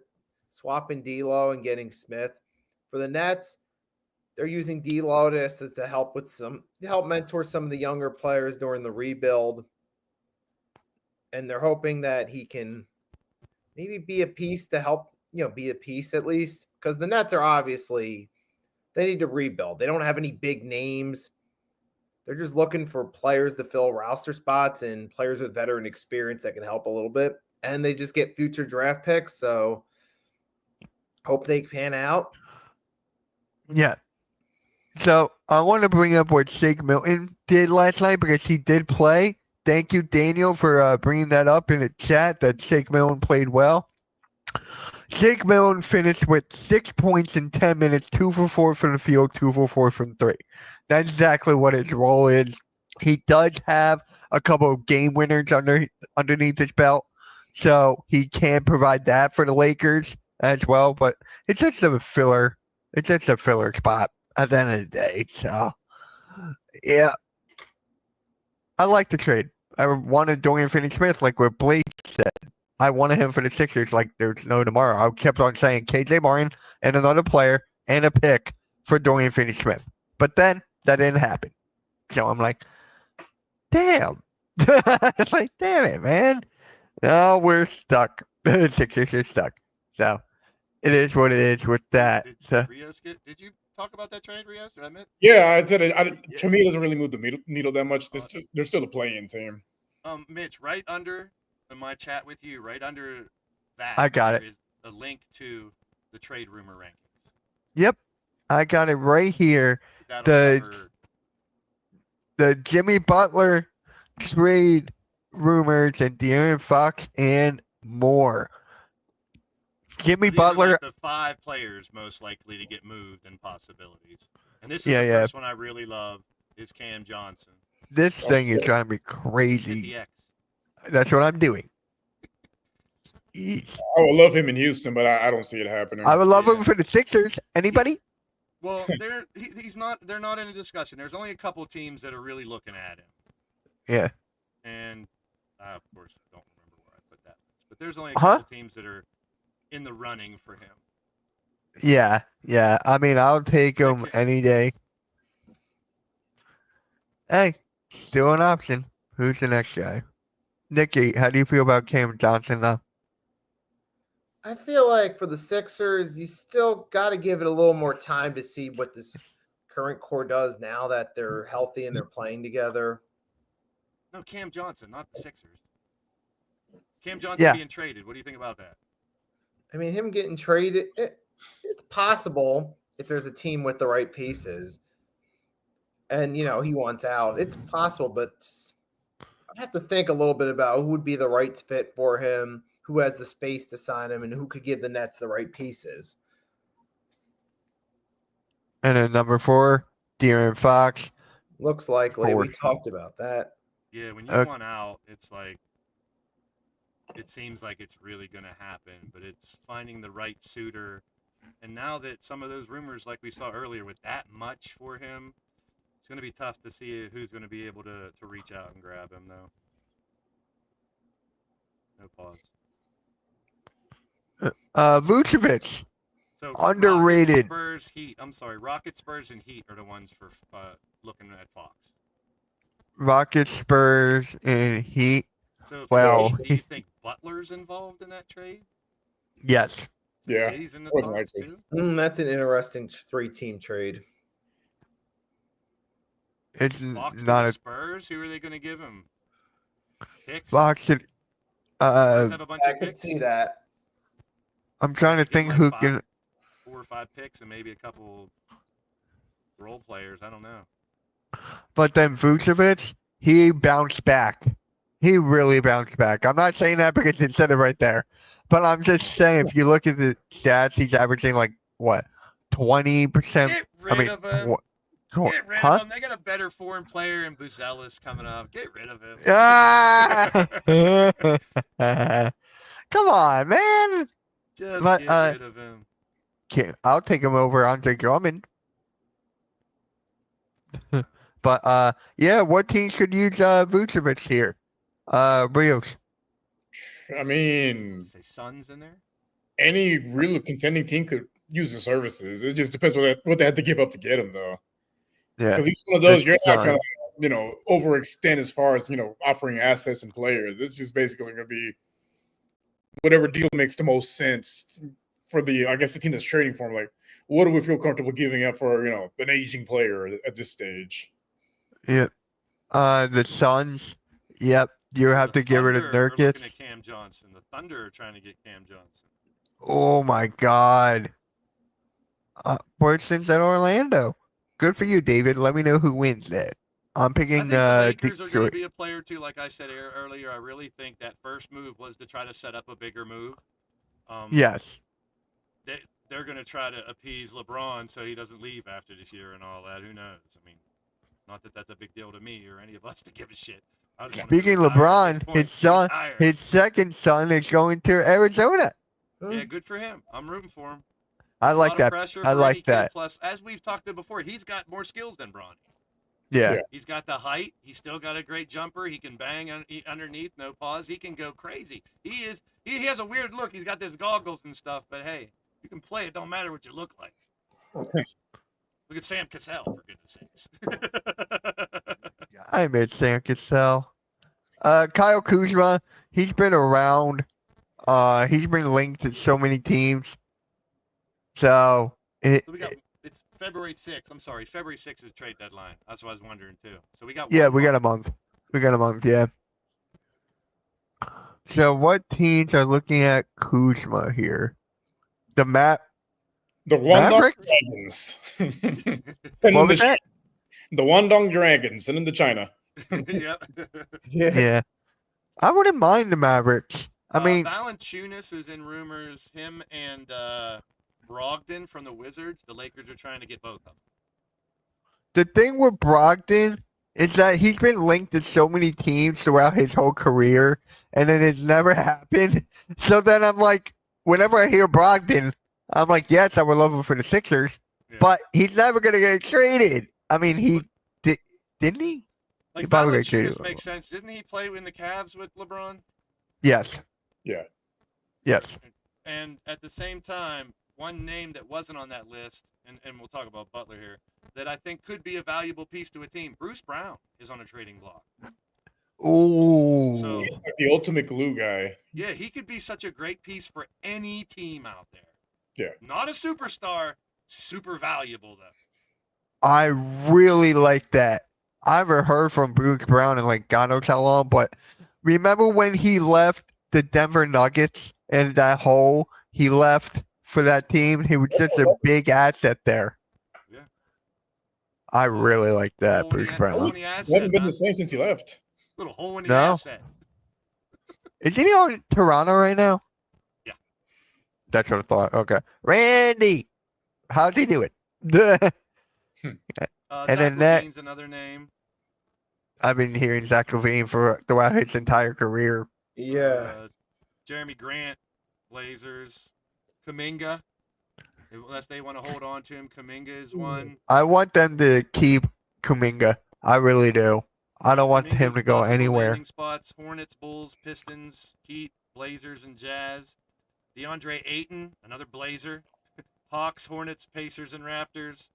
swapping D'Lo and getting Smith. For the Nets, they're using D'Lo to help mentor some of the younger players during the rebuild, and they're hoping that he can maybe be a piece to help be a piece at least, because the Nets are obviously they need to rebuild. They don't have any big names. They're just looking for players to fill roster spots and players with veteran experience that can help a little bit. And they just get future draft picks. So hope they pan out. Yeah. So I want to bring up what Shake Milton did last night because he did play. Thank you, Daniel, for bringing that up in the chat that Shake Milton played well. Shake Milton finished with 6 points in 10 minutes, 2 for 4 from the field, 2 for 4 from 3. That's exactly what his role is. He does have a couple of game winners underneath his belt, so he can provide that for the Lakers as well. But it's just a filler. It's just a filler spot at the end of the day. So, yeah, I like the trade. I wanted Dorian Finney-Smith, like what Blake said. I wanted him for the Sixers like there's no tomorrow. I kept on saying KJ Martin and another player and a pick for Dorian Finney-Smith. But then that didn't happen. So I'm like, damn. It's like, damn it, man. No, we're stuck. The Sixers are stuck. So it is what it is with that. Did you talk about that trade, Rios? Did I miss? Yeah, I said to me, it doesn't really move the needle that much. They're still a playing team. Mitch, right under in my chat with you, right under that, I got it. is a link to the trade rumor rankings. Yep, I got it right here. The Jimmy Butler trade rumors and De'Aaron Fox and more. Jimmy These Butler. are like the 5 players most likely to get moved and possibilities. And this is the first one I really love is Cam Johnson. This thing is trying to be crazy. That's what I'm doing. I would love him in Houston, but I don't see it happening. I would love him for the Sixers. Anybody? Well, he's not. They're not in a discussion. There's only a couple teams that are really looking at him. Yeah. And of course, I don't remember where I put that. But there's only a couple teams that are in the running for him. Yeah. I mean, I'll take him any day. Hey, still an option. Who's the next guy? Nikki, how do you feel about Cam Johnson though? I feel like for the Sixers, you still got to give it a little more time to see what this current core does now that they're healthy and they're playing together. No, Cam Johnson, not the Sixers. Cam Johnson being traded. What do you think about that? I mean, him getting traded, it's possible if there's a team with the right pieces and, he wants out. It's possible, but I'd have to think a little bit about who would be the right fit for him, who has the space to sign him, and who could give the Nets the right pieces. And then number 4, De'Aaron Fox. Looks likely. We talked about that. Yeah, when you want out, it's like it seems like it's really going to happen, but it's finding the right suitor. And now that some of those rumors, like we saw earlier, with that much for him, it's going to be tough to see who's going to be able to reach out and grab him, though. No pause. Vucevic. So Underrated. Rockets, Spurs, Heat. I'm sorry, Rockets, Spurs, and Heat are the ones for looking at Fox. Rockets, Spurs, and Heat. So if Well, it's Heat, do you think Butler's involved in that trade? yes. So Yeah, he's in the more than talks likely. too. That's an interesting 3-team trade. It's Fox to not the a Spurs. Who are they going to give him? Picks. Fox. Spurs have a bunch I of could picks. see that. I'm trying to They give think him, who like, can. 4 or 5 picks and maybe a couple role players. I don't know. But then Vucevic, he bounced back. He really bounced back. I'm not saying that because it said it right there, but I'm just saying if you look at the stats, he's averaging like what, 20%. Get I rid mean, of him. Get rid huh? of him. They got a better foreign player in Buzelis coming up. Get rid of him. Ah! Come on, man. Just But get rid of him. I'll take him over Andre Drummond. But yeah, what team should use Vucevic here? Rios. I mean, Say Suns in there. any real contending team could use the services. It just depends what they had to give up to get him, though. Yeah. Because each one of those, It's you're not Suns. going to, overextend as far as offering assets and players. It's just basically going to be whatever deal makes the most sense for the team that's trading for him. Like, what do we feel comfortable giving up for an aging player at this stage? Yep. The Suns. Yep. You have to get rid of Thunder are looking Nurkic. at Cam Johnson. The Thunder are trying to get Cam Johnson. Oh my God. Portland's at Orlando. Good for you, David. Let me know who wins that. I'm I picking think the Lakers are going to Detroit. be a player too. Like I said earlier, I really think that first move was to try to set up a bigger move. Yes. They're going to try to appease LeBron so he doesn't leave after this year and all that. Who knows? I mean, not that that's a big deal to me or any of us to give a shit. I just want him to Speaking retire at LeBron, this point. his son, Retire. his second son is going to Arizona. Yeah, good for him. I'm rooting for him. I It's a like lot of that. pressure I for like any kid. that. Plus, as we've talked about before, he's got more skills than Bronny. Yeah. He's got the height. He's still got a great jumper. He can bang underneath, no pause. He can go crazy. He has a weird look. He's got those goggles and stuff, but hey, you can play. It don't matter what you look like. Look at Sam Cassell, for goodness sakes. I miss Sam Cassell. Kyle Kuzma, he's been around. He's been linked to so many teams. So It's February 6th. I'm sorry, February 6th is the trade deadline. That's what I was wondering too. So we got yeah, one we got a month. month. We got a month, yeah. So what teams are looking at Kuzma here? The The Wandong Mavericks? Dragons. What was that? The Wandong Dragons, send them to China. Yep. Yeah. I wouldn't mind the Mavericks. I mean, Valanciunas is in rumors. Him and Brogdon from the Wizards. The Lakers are trying to get both of them. the thing with Brogdon is that he's been linked to so many teams throughout his whole career, and then it's never happened. So then I'm like, whenever I hear Brogdon, I'm like, yes, I would love him for the Sixers, Yeah. but he's never gonna get traded. I mean, he didn't he? Like probably got traded. Valanciunas makes sense. Didn't he play in the Cavs with LeBron? Yes. Yeah. Yes. And at the same time, one name that wasn't on that list, and we'll talk about Butler here, that I think could be a valuable piece to a team. Bruce Brown is on a trading block. Ooh. So, He's like the ultimate glue guy. yeah, he could be such a great piece for any team out there. Yeah. Not a superstar, super valuable, though. I really like that. I haven't heard from Bruce Brown in like God knows how long, but remember when he left the Denver Nuggets and that hole he left for that team? He was just a big asset there. Yeah. I really like that, Hole in Bruce the- Brown. hole in the He asset, hasn't been huh? the same since he left. Little hole in the No. asset. Isn't he on Toronto right now? Yeah. That's what I thought. Okay. Randy, how's he doing? And Zach then that- LaVine's another name. I've been hearing Zach LaVine throughout his entire career. Yeah. Jeremy Grant, Blazers. Kuminga. Unless they want to hold on to him, Kuminga is one. I want them to keep Kuminga. I really do. I don't want him Kuminga's to go possible anywhere. landing spots: Hornets, Bulls, Pistons, Heat, Blazers, and Jazz. DeAndre Ayton, another Blazer. Hawks, Hornets, Pacers, and Raptors.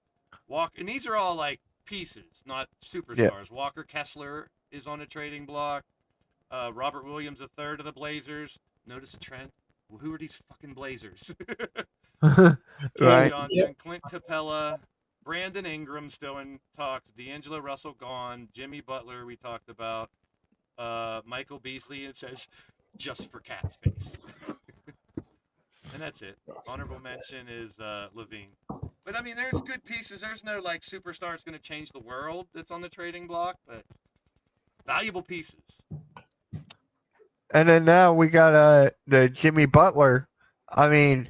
And these are all like pieces, not superstars. Walker Kessler is on a trading block. Robert Williams, a third of the Blazers. Notice a trend. Well, who are these fucking Blazers? Cam Right. Johnson, Clint Capella, Brandon Ingram still in talks. D'Angelo Russell gone. Jimmy Butler we talked about. Michael Beasley. It says just for cap space. And that's it. Honorable mention is Levine. But I mean, there's good pieces. There's no like superstar that's going to change the world that's on the trading block, but valuable pieces. And then now we got the Jimmy Butler. I mean,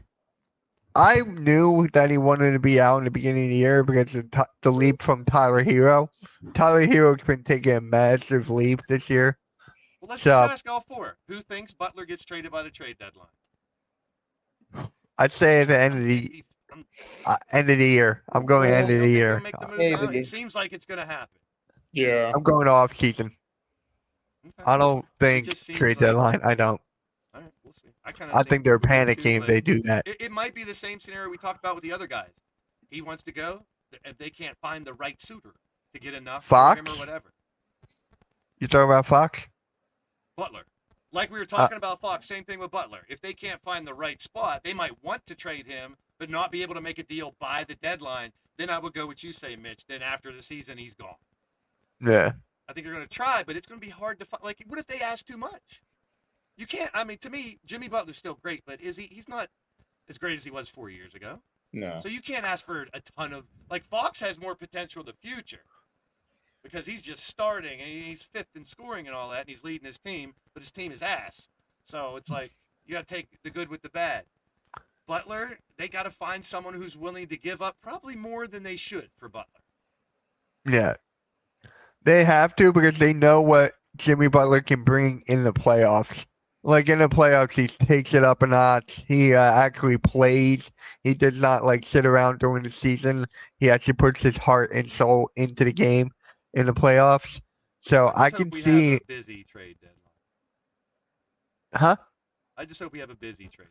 I knew that he wanted to be out in the beginning of the year because of the leap from Tyler Hero. Tyler Hero's been taking a massive leap this year. Well, let's So- just ask all four. Who thinks Butler gets traded by the trade deadline? I'd say at the end of the year. I'm going Yeah. end of You the don't think year. they'll make the move now? Maybe. It seems like it's going to happen. Yeah. I'm going off season. Okay. I don't think just seems trade like- deadline. I don't. All right, we'll see. I think they're we'll do too, panicking if but they do that. It might be the same scenario we talked about with the other guys. He wants to go. If they can't find the right suitor to get enough for him Fox? or whatever. You talking about Fox? Butler. Like we were talking about Fox, same thing with Butler. If they can't find the right spot, they might want to trade him, but not be able to make a deal by the deadline. Then I would go what you say, Mitch. Then after the season, he's gone. Yeah. I think they're going to try, but it's going to be hard to find. Like, what if they ask too much? You can't. I mean, to me, Jimmy Butler's still great, but he's not as great as he was 4 years ago. No. So you can't ask for a ton of like Fox has more potential in the future because he's just starting and he's fifth in scoring and all that, and he's leading his team, but his team is ass. So it's like you got to take the good with the bad. Butler, they got to find someone who's willing to give up probably more than they should for Butler. Yeah. They have to because they know what Jimmy Butler can bring in the playoffs. Like in the playoffs, he takes it up a notch. He actually plays. He does not like sit around during the season. He actually puts his heart and soul into the game in the playoffs. So I just can hope we see, have a busy trade deadline. huh? I just hope we have a busy trade.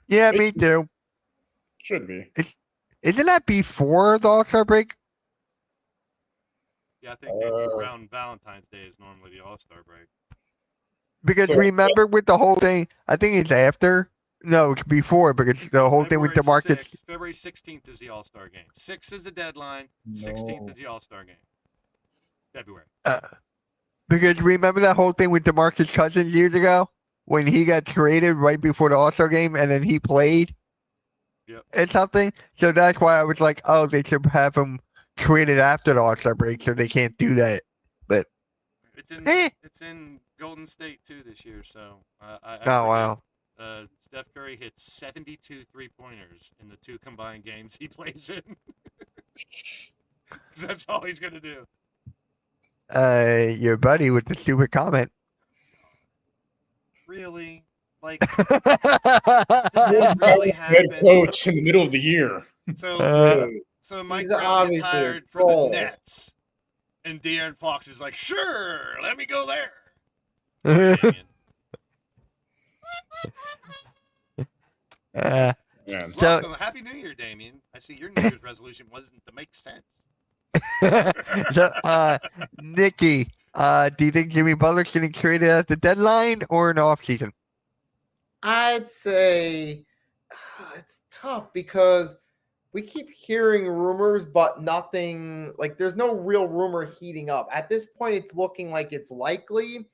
Yeah, me too. Should be. Isn't that before the All-Star break? Yeah, I think it's around Valentine's Day is normally the All-Star break. Because So- remember with the whole thing, I think it's after. No, it's before because the whole thing with DeMarcus. February 16th is the All-Star game. 6th is the deadline. 16th is the All-Star game. February. Because remember that whole thing with DeMarcus Cousins years ago when he got traded right before the All-Star game and then he played Yep. and something. So that's why I was like, oh, they should have him traded after the All-Star break, so they can't do that. But It's in Golden State too this year. So I oh wow, Steph Curry hit 72 3-pointers in the 2 combined games he plays in. That's all he's gonna do. your buddy with the stupid comment. Really? Like, does that really Head happen? coach in the middle of the year. So, so Mike He's Brown gets obviously a hired for the troll. Nets, and De'Aaron Fox is like, "Sure, let me go there." Damian. Uh, Man. So- Welcome, Happy New Year, Damien. I see your New Year's resolution wasn't to make sense. so, Nikki, do you think Jimmy Butler's getting traded at the deadline or in the offseason? I'd say it's tough because we keep hearing rumors, but nothing like there's no real rumor heating up. At this point, it's looking like it's likely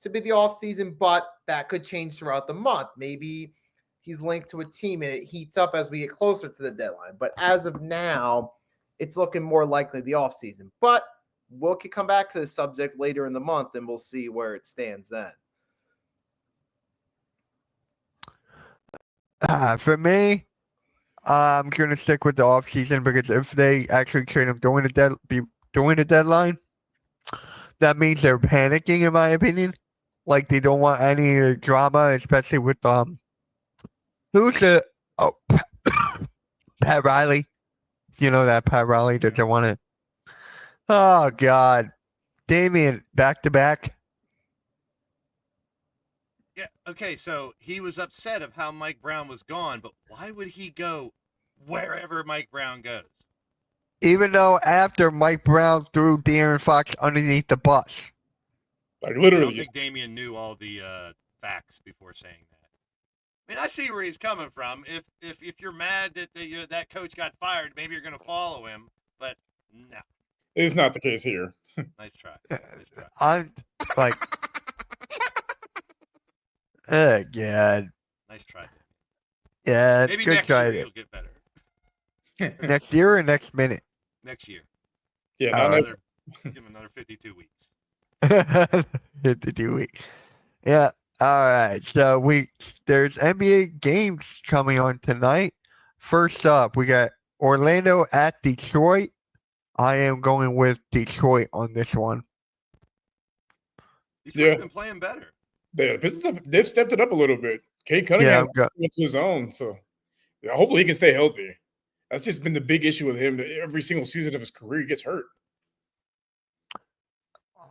to be the offseason, but that could change throughout the month. Maybe he's linked to a team and it heats up as we get closer to the deadline. But as of now, it's looking more likely the offseason. But we'll come back to this subject later in the month and we'll see where it stands then. For me, I'm gonna stick with the offseason because if they actually trade him during the deadline, that means they're panicking, in my opinion. Like they don't want any drama, especially with who's the Pat Riley. You know that Pat Riley doesn't want it. Oh God, Damian back to back. Yeah. Okay. So he was upset of how Mike Brown was gone, but why would he go wherever Mike Brown goes. Even though after Mike Brown threw De'Aaron Fox underneath the bus. Like I literally, don't think Damian knew all the facts before saying that. I mean, I see where he's coming from. If you're mad that that coach got fired, maybe you're going to follow him. But no, it's not the case here. nice try. Nice try. I'm like, oh god, Nice try. yeah, Maybe good next try year there. you'll get better. Next year or next minute? Next year. Yeah, All not right. next. Give him another 52 weeks. 52 weeks. Yeah. All right. So there's NBA games coming on tonight. First up, we got Orlando at Detroit. I am going with Detroit on this one. Detroit's Yeah. been playing better. They've stepped it up a little bit. Kate Yeah, Cunningham went to his own, so yeah, hopefully he can stay healthy. That's just been the big issue with him. That every single season of his career, he gets hurt.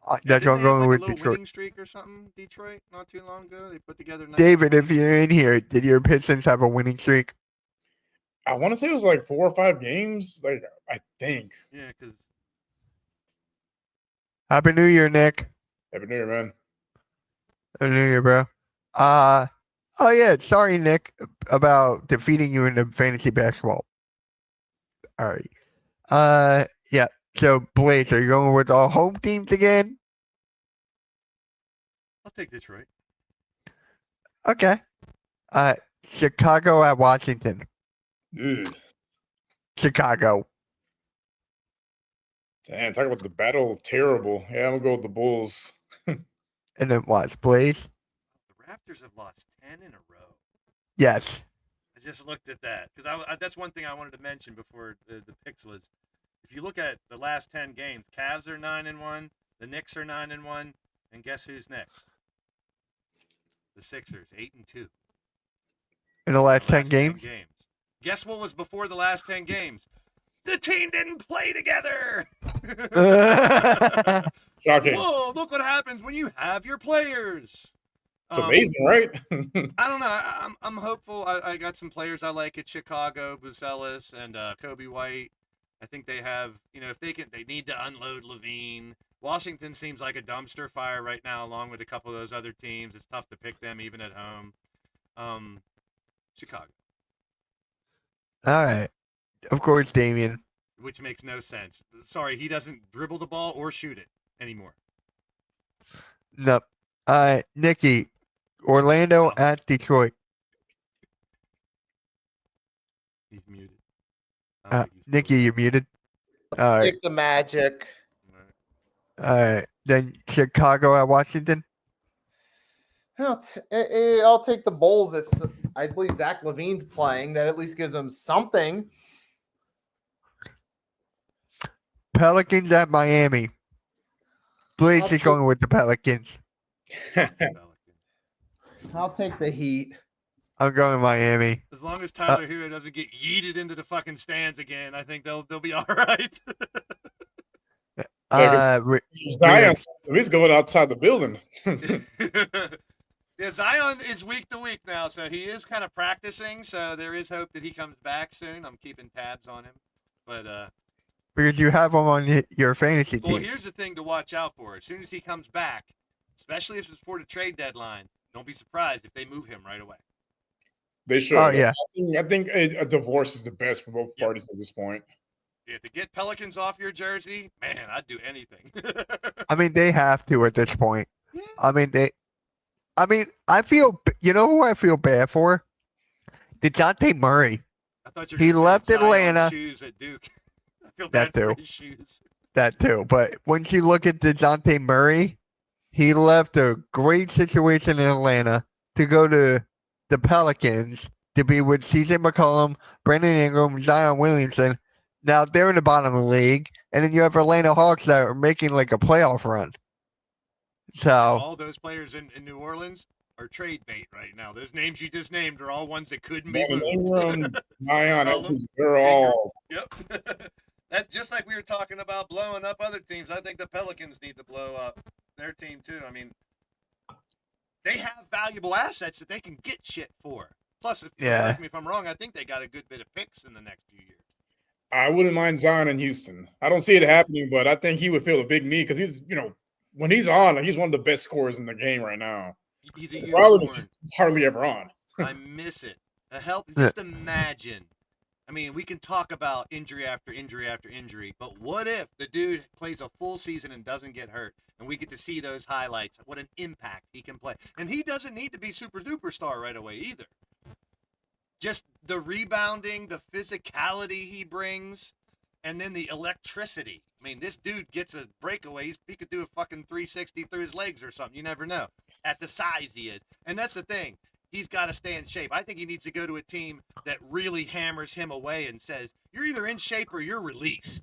that's Didn't what I'm they have going like with a little Detroit. winning streak or something? Detroit not too long ago. They put together. a nice David, winning if you're in here, did your Pistons have a winning streak? I want to say it was like 4 or 5 games. Like I think. Yeah, because Happy New Year, Nick. Happy New Year, man. Happy New Year, bro. Oh yeah, sorry, Nick, about defeating you in the fantasy basketball. All right. Yeah. So Blaze, are you going with all home teams again? I'll take Detroit. Okay. Chicago at Washington. Ugh. Chicago. Damn, talk about the battle. Terrible. Yeah, I'm gonna go with the Bulls. And then what? Blaze? The Raptors have lost 10 in a row. Yes. I just looked at that because that's one thing I wanted to mention before the picks was, if you look at the last 10 games, Cavs are 9-1, the Knicks are 9-1, and guess who's next? The Sixers, 8-2. In the last The 10 games? Guess what was before the last 10 games? The team didn't play together. Shocking. Whoa! Look what happens when you have your players. It's amazing, right? I don't know. I'm hopeful. I got some players I like at Chicago, Buzelis and Kobe White. I think they have, if they need to unload Levine. Washington seems like a dumpster fire right now, along with a couple of those other teams. It's tough to pick them even at home. Chicago. All right. Of course, Damian. Which makes no sense. Sorry, he doesn't dribble the ball or shoot it anymore. Nope. All right, Nikki. Orlando at Detroit. He's muted. I don't think he's Nikki, you're muted. All right. Take the Magic. All right. Then Chicago at Washington. I'll take the Bulls if I believe Zach Levine's playing. That at least gives them something. Pelicans at Miami. Blaze I'll is take- going with the Pelicans. I'll take the Heat. I'm going Miami. As long as Tyler Hero doesn't get yeeted into the fucking stands again, I think they'll be all right. Zion, he's going outside the building. Yeah, Zion is week to week now, so he is kind of practicing. So there is hope that he comes back soon. I'm keeping tabs on him, but because you have him on your fantasy well, team. here's the thing to watch out for. As soon as he comes back, especially if it's for the trade deadline, don't be surprised if they move him right away. They should. Oh yeah. I think a divorce is the best for both parties at this point. Yeah, to get Pelicans off your jersey, man, I'd do anything. I mean, they have to at this point. Yeah. I feel. You know who I feel bad for? DeJounte Murray. I thought you were He gonna say left Zion's Atlanta. shoes at Duke. I feel That bad for too. his shoes. That too. But once you look at DeJounte Murray, he left a great situation in Atlanta to go to the Pelicans to be with CJ McCollum, Brandon Ingram, Zion Williamson. Now they're in the bottom of the league, and then you have Atlanta Hawks that are making like a playoff run. So All those players in New Orleans are trade bait right now. Those names you just named are all ones that couldn't be Brandon moved. Ingram, Zion, McCollum, they're all. Yep. That's just like we were talking about blowing up other teams. I think the Pelicans need to blow up their team too. I mean, they have valuable assets that they can get shit for. Plus, Yeah. correct me if I'm wrong, I think they got a good bit of picks in the next few years. I wouldn't mind Zion in Houston. I don't see it happening, but I think he would feel a big need because he's, when he's on, he's one of the best scorers in the game right now. He's a Probably unicorn. hardly ever on. I miss it. Just imagine. I mean, we can talk about injury after injury after injury, but what if the dude plays a full season and doesn't get hurt, and we get to see those highlights? What an impact he can play. And he doesn't need to be super duper star right away either. Just the rebounding, the physicality he brings, and then the electricity. I mean, this dude gets a breakaway. He could do a fucking 360 through his legs or something. You never know at the size he is. And that's the thing. He's got to stay in shape. I think he needs to go to a team that really hammers him away and says, you're either in shape or you're released.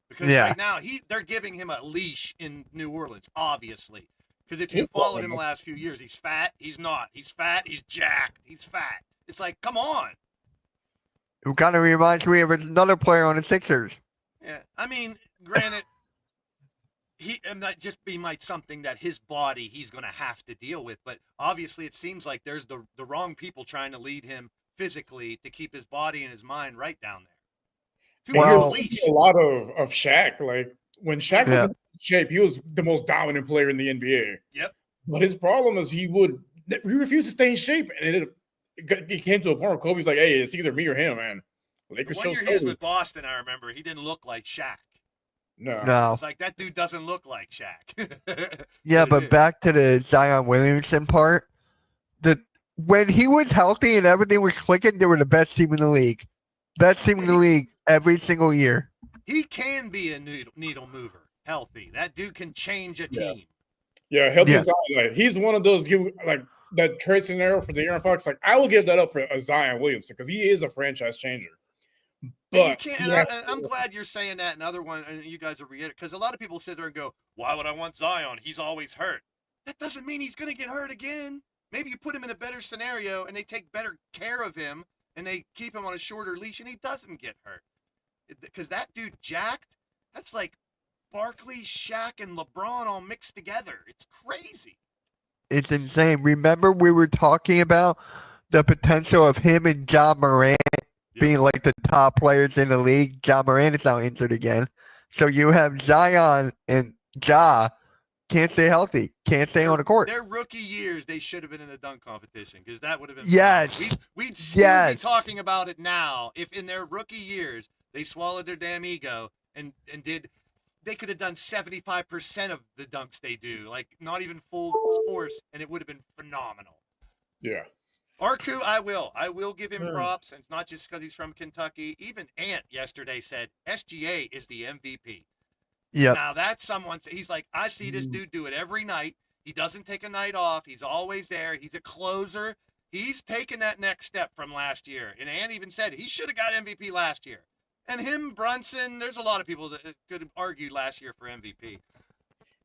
Because right now, they're giving him a leash in New Orleans, obviously. Because if you followed him the last few years, he's fat, he's not. He's fat, he's jacked, he's fat. It's like, come on. It kind of reminds me of another player on the Sixers. Yeah, I mean, granted, it might just be something that his body he's going to have to deal with. But obviously, it seems like there's the wrong people trying to lead him physically to keep his body and his mind right down there. A lot of Shaq. Like when Shaq was in shape, he was the most dominant player in the NBA. Yep. But his problem is he refused to stay in shape, and it came to a point where Kobe's like, "Hey, it's either me or him, man." Lakers one year he was with Boston, I remember he didn't look like Shaq. No. It's like that dude doesn't look like Shaq. Yeah, but back to the Zion Williamson part. When he was healthy and everything was clicking, they were the best team in the league. Best team in the league every single year. He can be a needle mover, healthy. That dude can change a team. Yeah, healthy Zion. Like, he's one of those that trade scenario for the Aaron Fox. Like I will give that up for a Zion Williamson because he is a franchise changer. But I'm glad you're saying that. Another one, and you guys will reiterate, because a lot of people sit there and go, "Why would I want Zion? He's always hurt." That doesn't mean he's going to get hurt again. Maybe you put him in a better scenario, and they take better care of him, and they keep him on a shorter leash, and he doesn't get hurt. Because that dude jacked, that's like Barkley, Shaq, and LeBron all mixed together. It's crazy. It's insane. Remember we were talking about the potential of him and John Morant being like the top players in the league. John Morant is now injured again. So you have Zion and Ja can't stay healthy, can't stay on the court. Their rookie years, they should have been in the dunk competition because that would have been We'd still be talking about it now if in their rookie years they swallowed their damn ego and they could have done 75% of the dunks they do, like not even full force, and it would have been phenomenal. Yeah. Arku, I will give him props, and it's not just because he's from Kentucky. Even Ant yesterday said SGA is the MVP. Yeah. Now that's he's like, I see this dude do it every night. He doesn't take a night off. He's always there. He's a closer. He's taken that next step from last year. And Ant even said he should have got MVP last year. And him, Brunson, there's a lot of people that could have argued last year for MVP.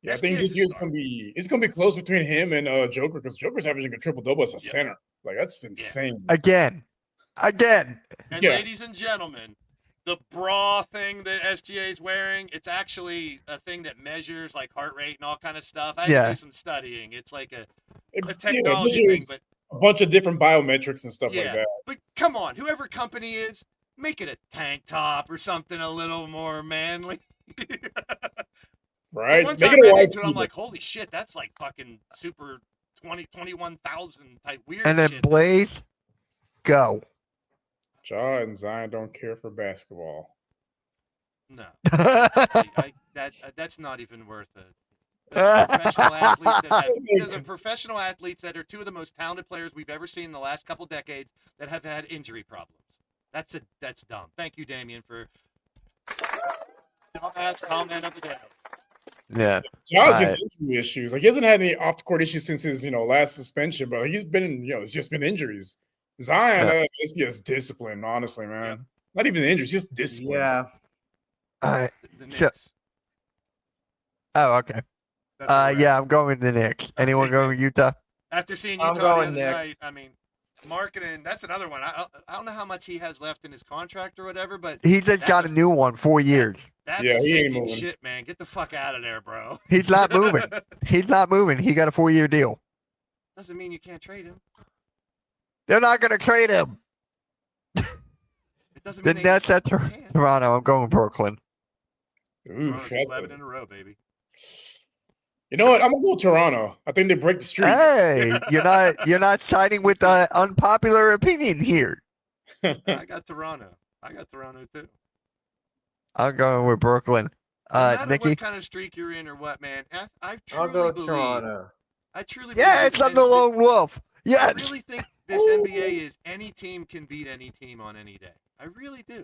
Yeah, I think this year's gonna be close between him and Joker because Joker's averaging a triple-double as a center. Like that's insane. Again. And ladies and gentlemen, the bra thing that SGA is wearing, it's actually a thing that measures like heart rate and all kind of stuff. I had to do some studying. It's like a technology thing, but a bunch of different biometrics and stuff like that. But come on, whoever company is, make it a tank top or something a little more manly. Right. One time I'm like, holy shit, that's like fucking super 21,000 type weird and then shit. Blaze, go. Ja and Zion don't care for basketball. No. That's not even worth it. There's professional athletes that are two of the most talented players we've ever seen in the last couple decades that have had injury problems. That's dumb. Thank you, Damien, for dumbass comment of the day. Yeah. Ja's just injury issues. Like he hasn't had any off the court issues since his last suspension, but he's been it's just been injuries. Zion is just discipline, honestly, man. Not even injuries, just discipline. Yeah. The Knicks. Oh, okay. I'm going the Knicks. Anyone going with Utah? After seeing Utah the other night, I mean, marketing, that's another one. I don't know how much he has left in his contract or whatever, but he just got a new one, 4 years. That's he ain't moving. Shit, man. Get the fuck out of there, bro. He's not moving. He's not moving. He got a 4-year deal. Doesn't mean you can't trade him. They're not gonna trade him. It doesn't The mean they Nets at can't. Toronto. I'm going Brooklyn. Oof, Toronto's that's 11 in a row, baby. You know what? I'm gonna go Toronto. I think they break the streak. Hey, you're not siding with the unpopular opinion here. I got Toronto. I got Toronto too. I'm going with Brooklyn. No matter Nikki. what kind of streak you're in or what, man, I I'll truly go believe. Toronto. I truly Yeah, believe it's this on the N- lone wolf. I Yes. really think this NBA is any team can beat any team on any day. I really do.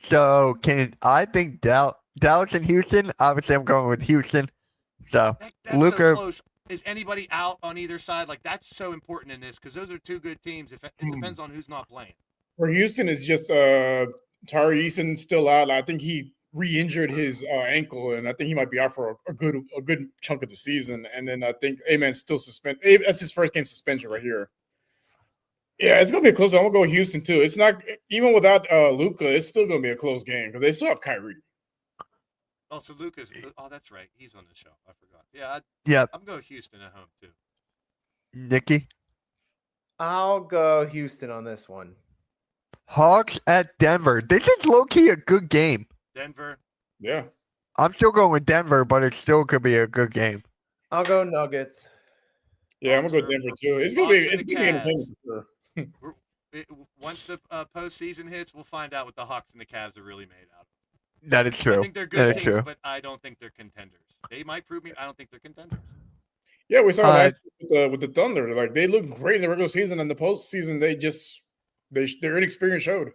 So I think Dallas and Houston. Obviously, I'm going with Houston. So That's Luka. so close. Is anybody out on either side? Like that's so important in this because those are two good teams. If it depends on who's not playing. For Houston, it's just Tari Eason's still out. I think he re-injured his ankle, and I think he might be out for a good chunk of the season. And then I think Aman's still suspended. That's his first game suspension right here. Yeah, it's gonna be a close. I'm gonna go Houston too. It's not even without Luka. It's still gonna be a close game because they still have Kyrie. Oh, so Lucas. Oh, that's right. He's on the show. I forgot. Yeah, Yep. I'm going Houston at home too. Nikki. I'll go Houston on this one. Hawks at Denver. This is low key a good game. Denver. Yeah. I'm still going with Denver, but it still could be a good game. I'll go Nuggets. Yeah, I'm gonna go Denver too. It's gonna be entertaining for sure. Once the postseason hits, we'll find out what the Hawks and the Cavs are really made out of. That is true. I think they're That good is teams, true. but I don't think they're contenders. They might prove me. I don't think they're contenders. Yeah, we saw last year with the Thunder. Like they looked great in the regular season, and the postseason their inexperience showed.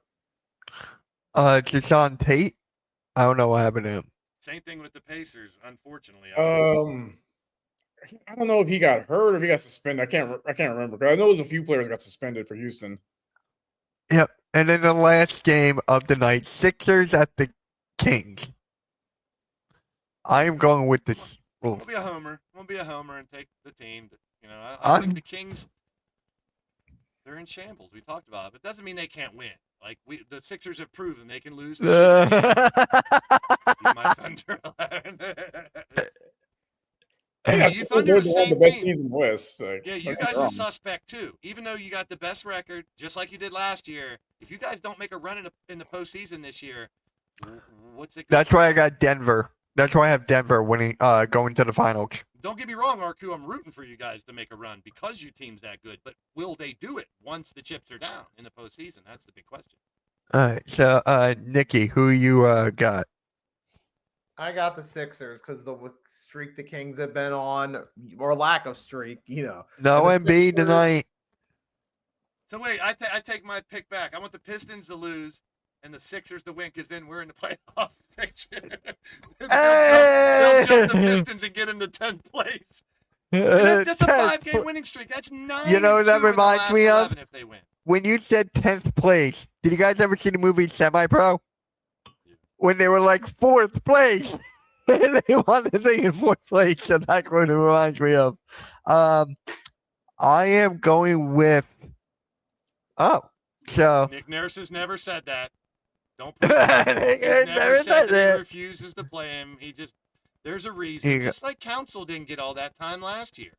Jason Tate. I don't know what happened to him. Same thing with the Pacers, unfortunately. I don't know if he got hurt or if he got suspended. I can't remember. Because I know there's a few players got suspended for Houston. Yep. And then the last game of the night, Sixers at the Kings. I am going with the. I'm gonna be a homer. I'm gonna be a homer and take the team. You know, I think the Kings. They're in shambles. We talked about it, but it doesn't mean they can't win. Like the Sixers have proven they can lose. My Thunder. Yeah, You Thunder the same the best team. teams in the West. Yeah, you guys are suspect too. Even though you got the best record, just like you did last year, if you guys don't make a run in the postseason this year, what's it? That's why I got Denver. That's why I have Denver winning, going to the finals. Don't get me wrong, RQ. I'm rooting for you guys to make a run because your team's that good. But will they do it once the chips are down in the postseason? That's the big question. All right. So, Nikki, who you got? I got the Sixers because the streak the Kings have been on, or lack of streak, No And the Embiid Sixers- tonight. So wait, I take my pick back. I want the Pistons to lose and the Sixers to win because then we're in the playoff picture. They'll jump the Pistons and get into 10th place. And that's a 5-game winning streak. That's 9. You know what that reminds me of? If they win. When you said 10th place, did you guys ever see the movie Semi-Pro? When they were like 4th place, and they wanted to be in 4th place, so that's what it reminds me of. I am going with. Nick Nurse has never said that. Don't put Nick He's Nurse never never said said that he that. refuses to play him. There's a reason. He- Just like Council didn't get all that time last year.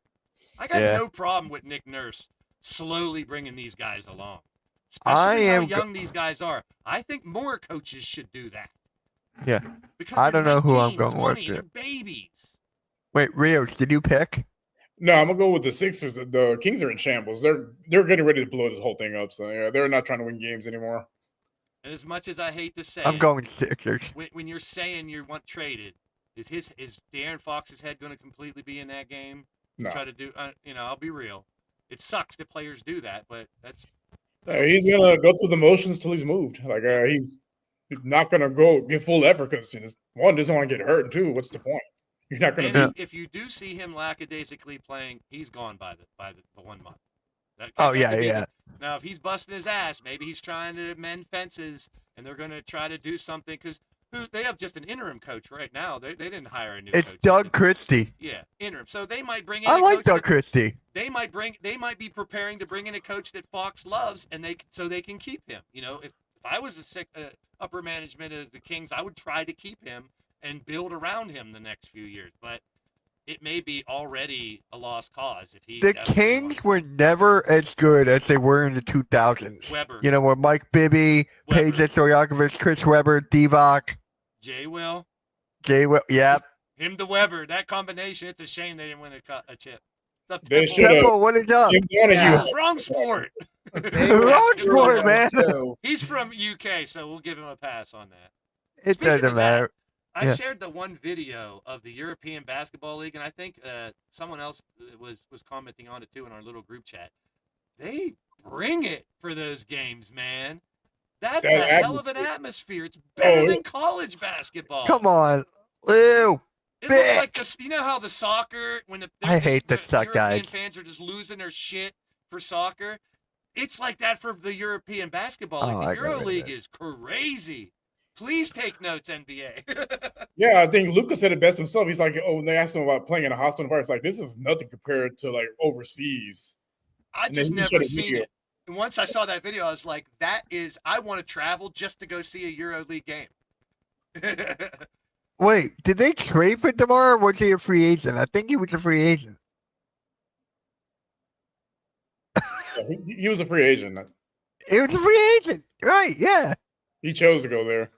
I got Yeah. no problem with Nick Nurse slowly bringing these guys along. I Especially am how go- young these guys are. I think more coaches should do that. Yeah. Because I they're don't know who I'm 19, going with 20, here. They're babies. Wait, Rios, did you pick? No, I'm gonna go with the Sixers. The Kings are in shambles. They're getting ready to blow this whole thing up. So yeah, they're not trying to win games anymore. And as much as I hate to say I'm it, going Sixers. when you're saying you want traded, is De'Aaron Fox's head going to completely be in that game? No, Try to do, I'll be real. It sucks that players do that, but that's he's gonna go through the motions till he's moved. Like he's not gonna go get full effort because one doesn't want to get hurt, and two, what's the point? You're not gonna. And if you do see him lackadaisically playing, he's gone by the 1 month. Oh, That yeah, could be yeah. Now, if he's busting his ass, maybe he's trying to mend fences, and they're going to try to do something because they have just an interim coach right now. They didn't hire a new It's coach. Doug Christie. Yeah, interim. So they might bring in. I a like coach Doug that- Christie. They might be preparing to bring in a coach that Fox loves, and so they can keep him. If I was upper management of the Kings, I would try to keep him and build around him the next few years. But it may be already a lost cause if he. The definitely Kings wants- were never as good as they were in the 2000s. Weber, You know, with Mike Bibby, Weber. Peja Stojakovic, Chris Webber, Divock, Jay Will, Jay. Yep. him to Weber. That combination. It's a shame they didn't win a chip. It's up to They Temple. should've. Temple, what is up? Jim Donahue. Yeah, wrong sport. They were Wrong screwing sport, them man. too. He's from UK, so we'll give him a pass on that. It Speaking doesn't of that, matter. I Yeah. shared the one video of the European Basketball League, and I think someone else was commenting on it too in our little group chat. They bring it for those games, man. That's That a hell of an atmosphere. atmosphere. It's better than it's- college basketball. Come on. Ew. It looks like bitch. you know how the soccer when I hate the suck European guys. fans are just losing their shit for soccer. It's like that for the European Basketball Oh, I League. got The it, Euro League yeah. is crazy. Please take notes, NBA. Yeah, I think Lucas said it best himself. He's like, oh, when they asked him about playing in a hostile environment, like this is nothing compared to like overseas. I And then just he never showed a seen video. it. And once I saw that video, I was like, I want to travel just to go see a Euro League game. Wait, did they trade for DeMar or was he a free agent? I think he was a free agent. Yeah, he was a free agent. He was a free agent. Right, yeah. He chose to go there.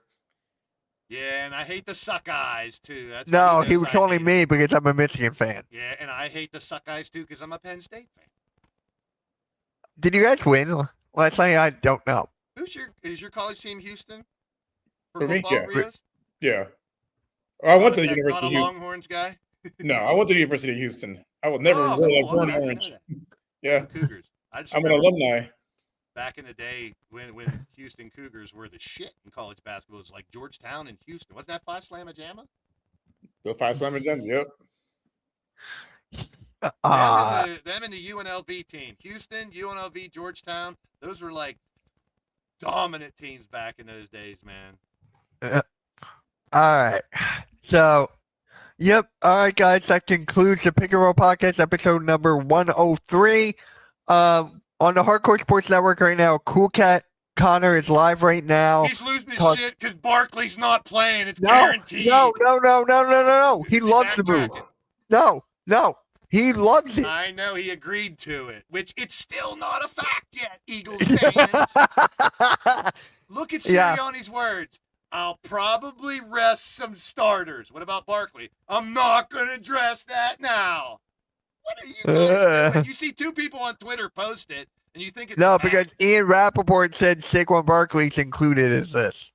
Yeah, and I hate the suck eyes too. That's what No, he knows was I only hate it. me because I'm a Michigan fan. Yeah, and I hate the suck eyes too because I'm a Penn State fan. Did you guys win last night? I don't know. Is your college team Houston? For me, football, yeah. Rios? Yeah. I went to the Not University a of Houston. Longhorns guy. No, I went to the University of Houston. I would never Oh, wear like cool. burnt Okay, I didn't orange. know that. Yeah, Cougars. I just I'm an remember alumni. back in the day when Houston Cougars were the shit in college basketball. It was like Georgetown and Houston. Wasn't that Phi Slamma Jamma? The Five Slammer Jam. Yep. Them and the UNLV team. Houston, UNLV, Georgetown. Those were like dominant teams back in those days, man. All right. So, yep. All right, guys. That concludes the Pick and Roll Podcast, episode number 103. On the Hardcore Sports Network right now, Cool Cat Connor is live right now. He's losing his talk- shit because Barkley's not playing. It's No, guaranteed. no. He loves the move. Backtracking. No. He loves it. I know he agreed to it, which it's still not a fact yet, Eagles fans. Look at Yeah. Sirianni's words. I'll probably rest some starters. What about Barkley? I'm not going to address that now. What are you guys doing? You see two people on Twitter post it, and you think it's No, a fact. because Ian Rappaport said Saquon Barkley's included in this.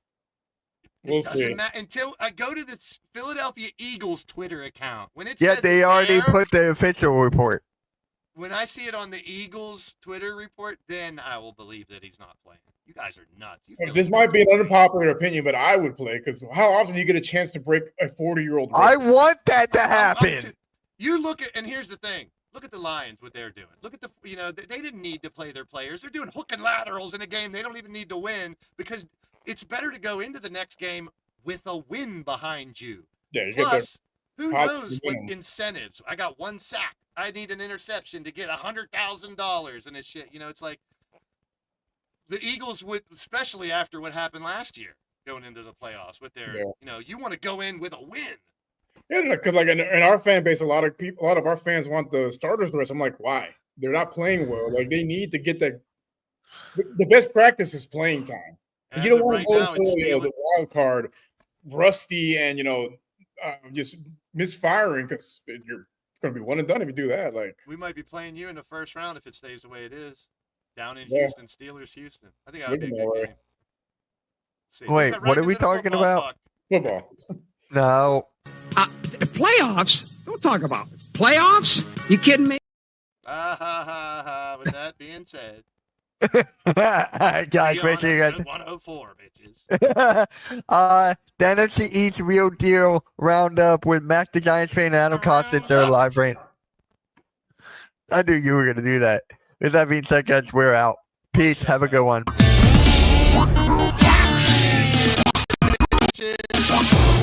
We'll It doesn't see. matter until I go to the Philadelphia Eagles Twitter account. When it Yeah, says they already there, put the official report. when I see it on the Eagles Twitter report, then I will believe that he's not playing. You guys are nuts. You Philly This might be an fans are unpopular opinion, but I would play because how often do you get a chance to break a 40-year-old record? I want that to I'm happen. You look at, and here's the thing. Look at the Lions, what they're doing. Look at they didn't need to play their players. They're doing hook and laterals in a game they don't even need to win because it's better to go into the next game with a win behind you. Yeah, you get the Plus, who positive knows what minimum. incentives? I got one sack. I need an interception to get $100,000 and this shit. You know, it's like the Eagles would, especially after what happened last year, going into the playoffs with their, Yeah. you want to go in with a win. Yeah, because like in our fan base, a lot of our fans want the starters to rest. I'm like, why? They're not playing well. Like they need to get that. The best practice is playing time. And you As don't of want right to go now, into it's the failing. wild card rusty and just misfiring because you're going to be one and done if you do that. Like We might be playing you in the first round if it stays the way it is. Down in Yeah. Houston, Steelers, Houston. I think It's that would be a looking that good way. game. See, Wait, get what right are we into the talking football about? talk. football. No. Playoffs? Don't talk about it. Playoffs? You kidding me? Ah, ha, ha, ha. With that being said, Guys, see you on make sure you episode guys. 104, bitches. The NFC East Real Deal Roundup with Mac the Giants fan and Adam Costas. They're live right. I knew you were going to do that. With that being said, guys, we're out. Peace. Have a good one. Bitches.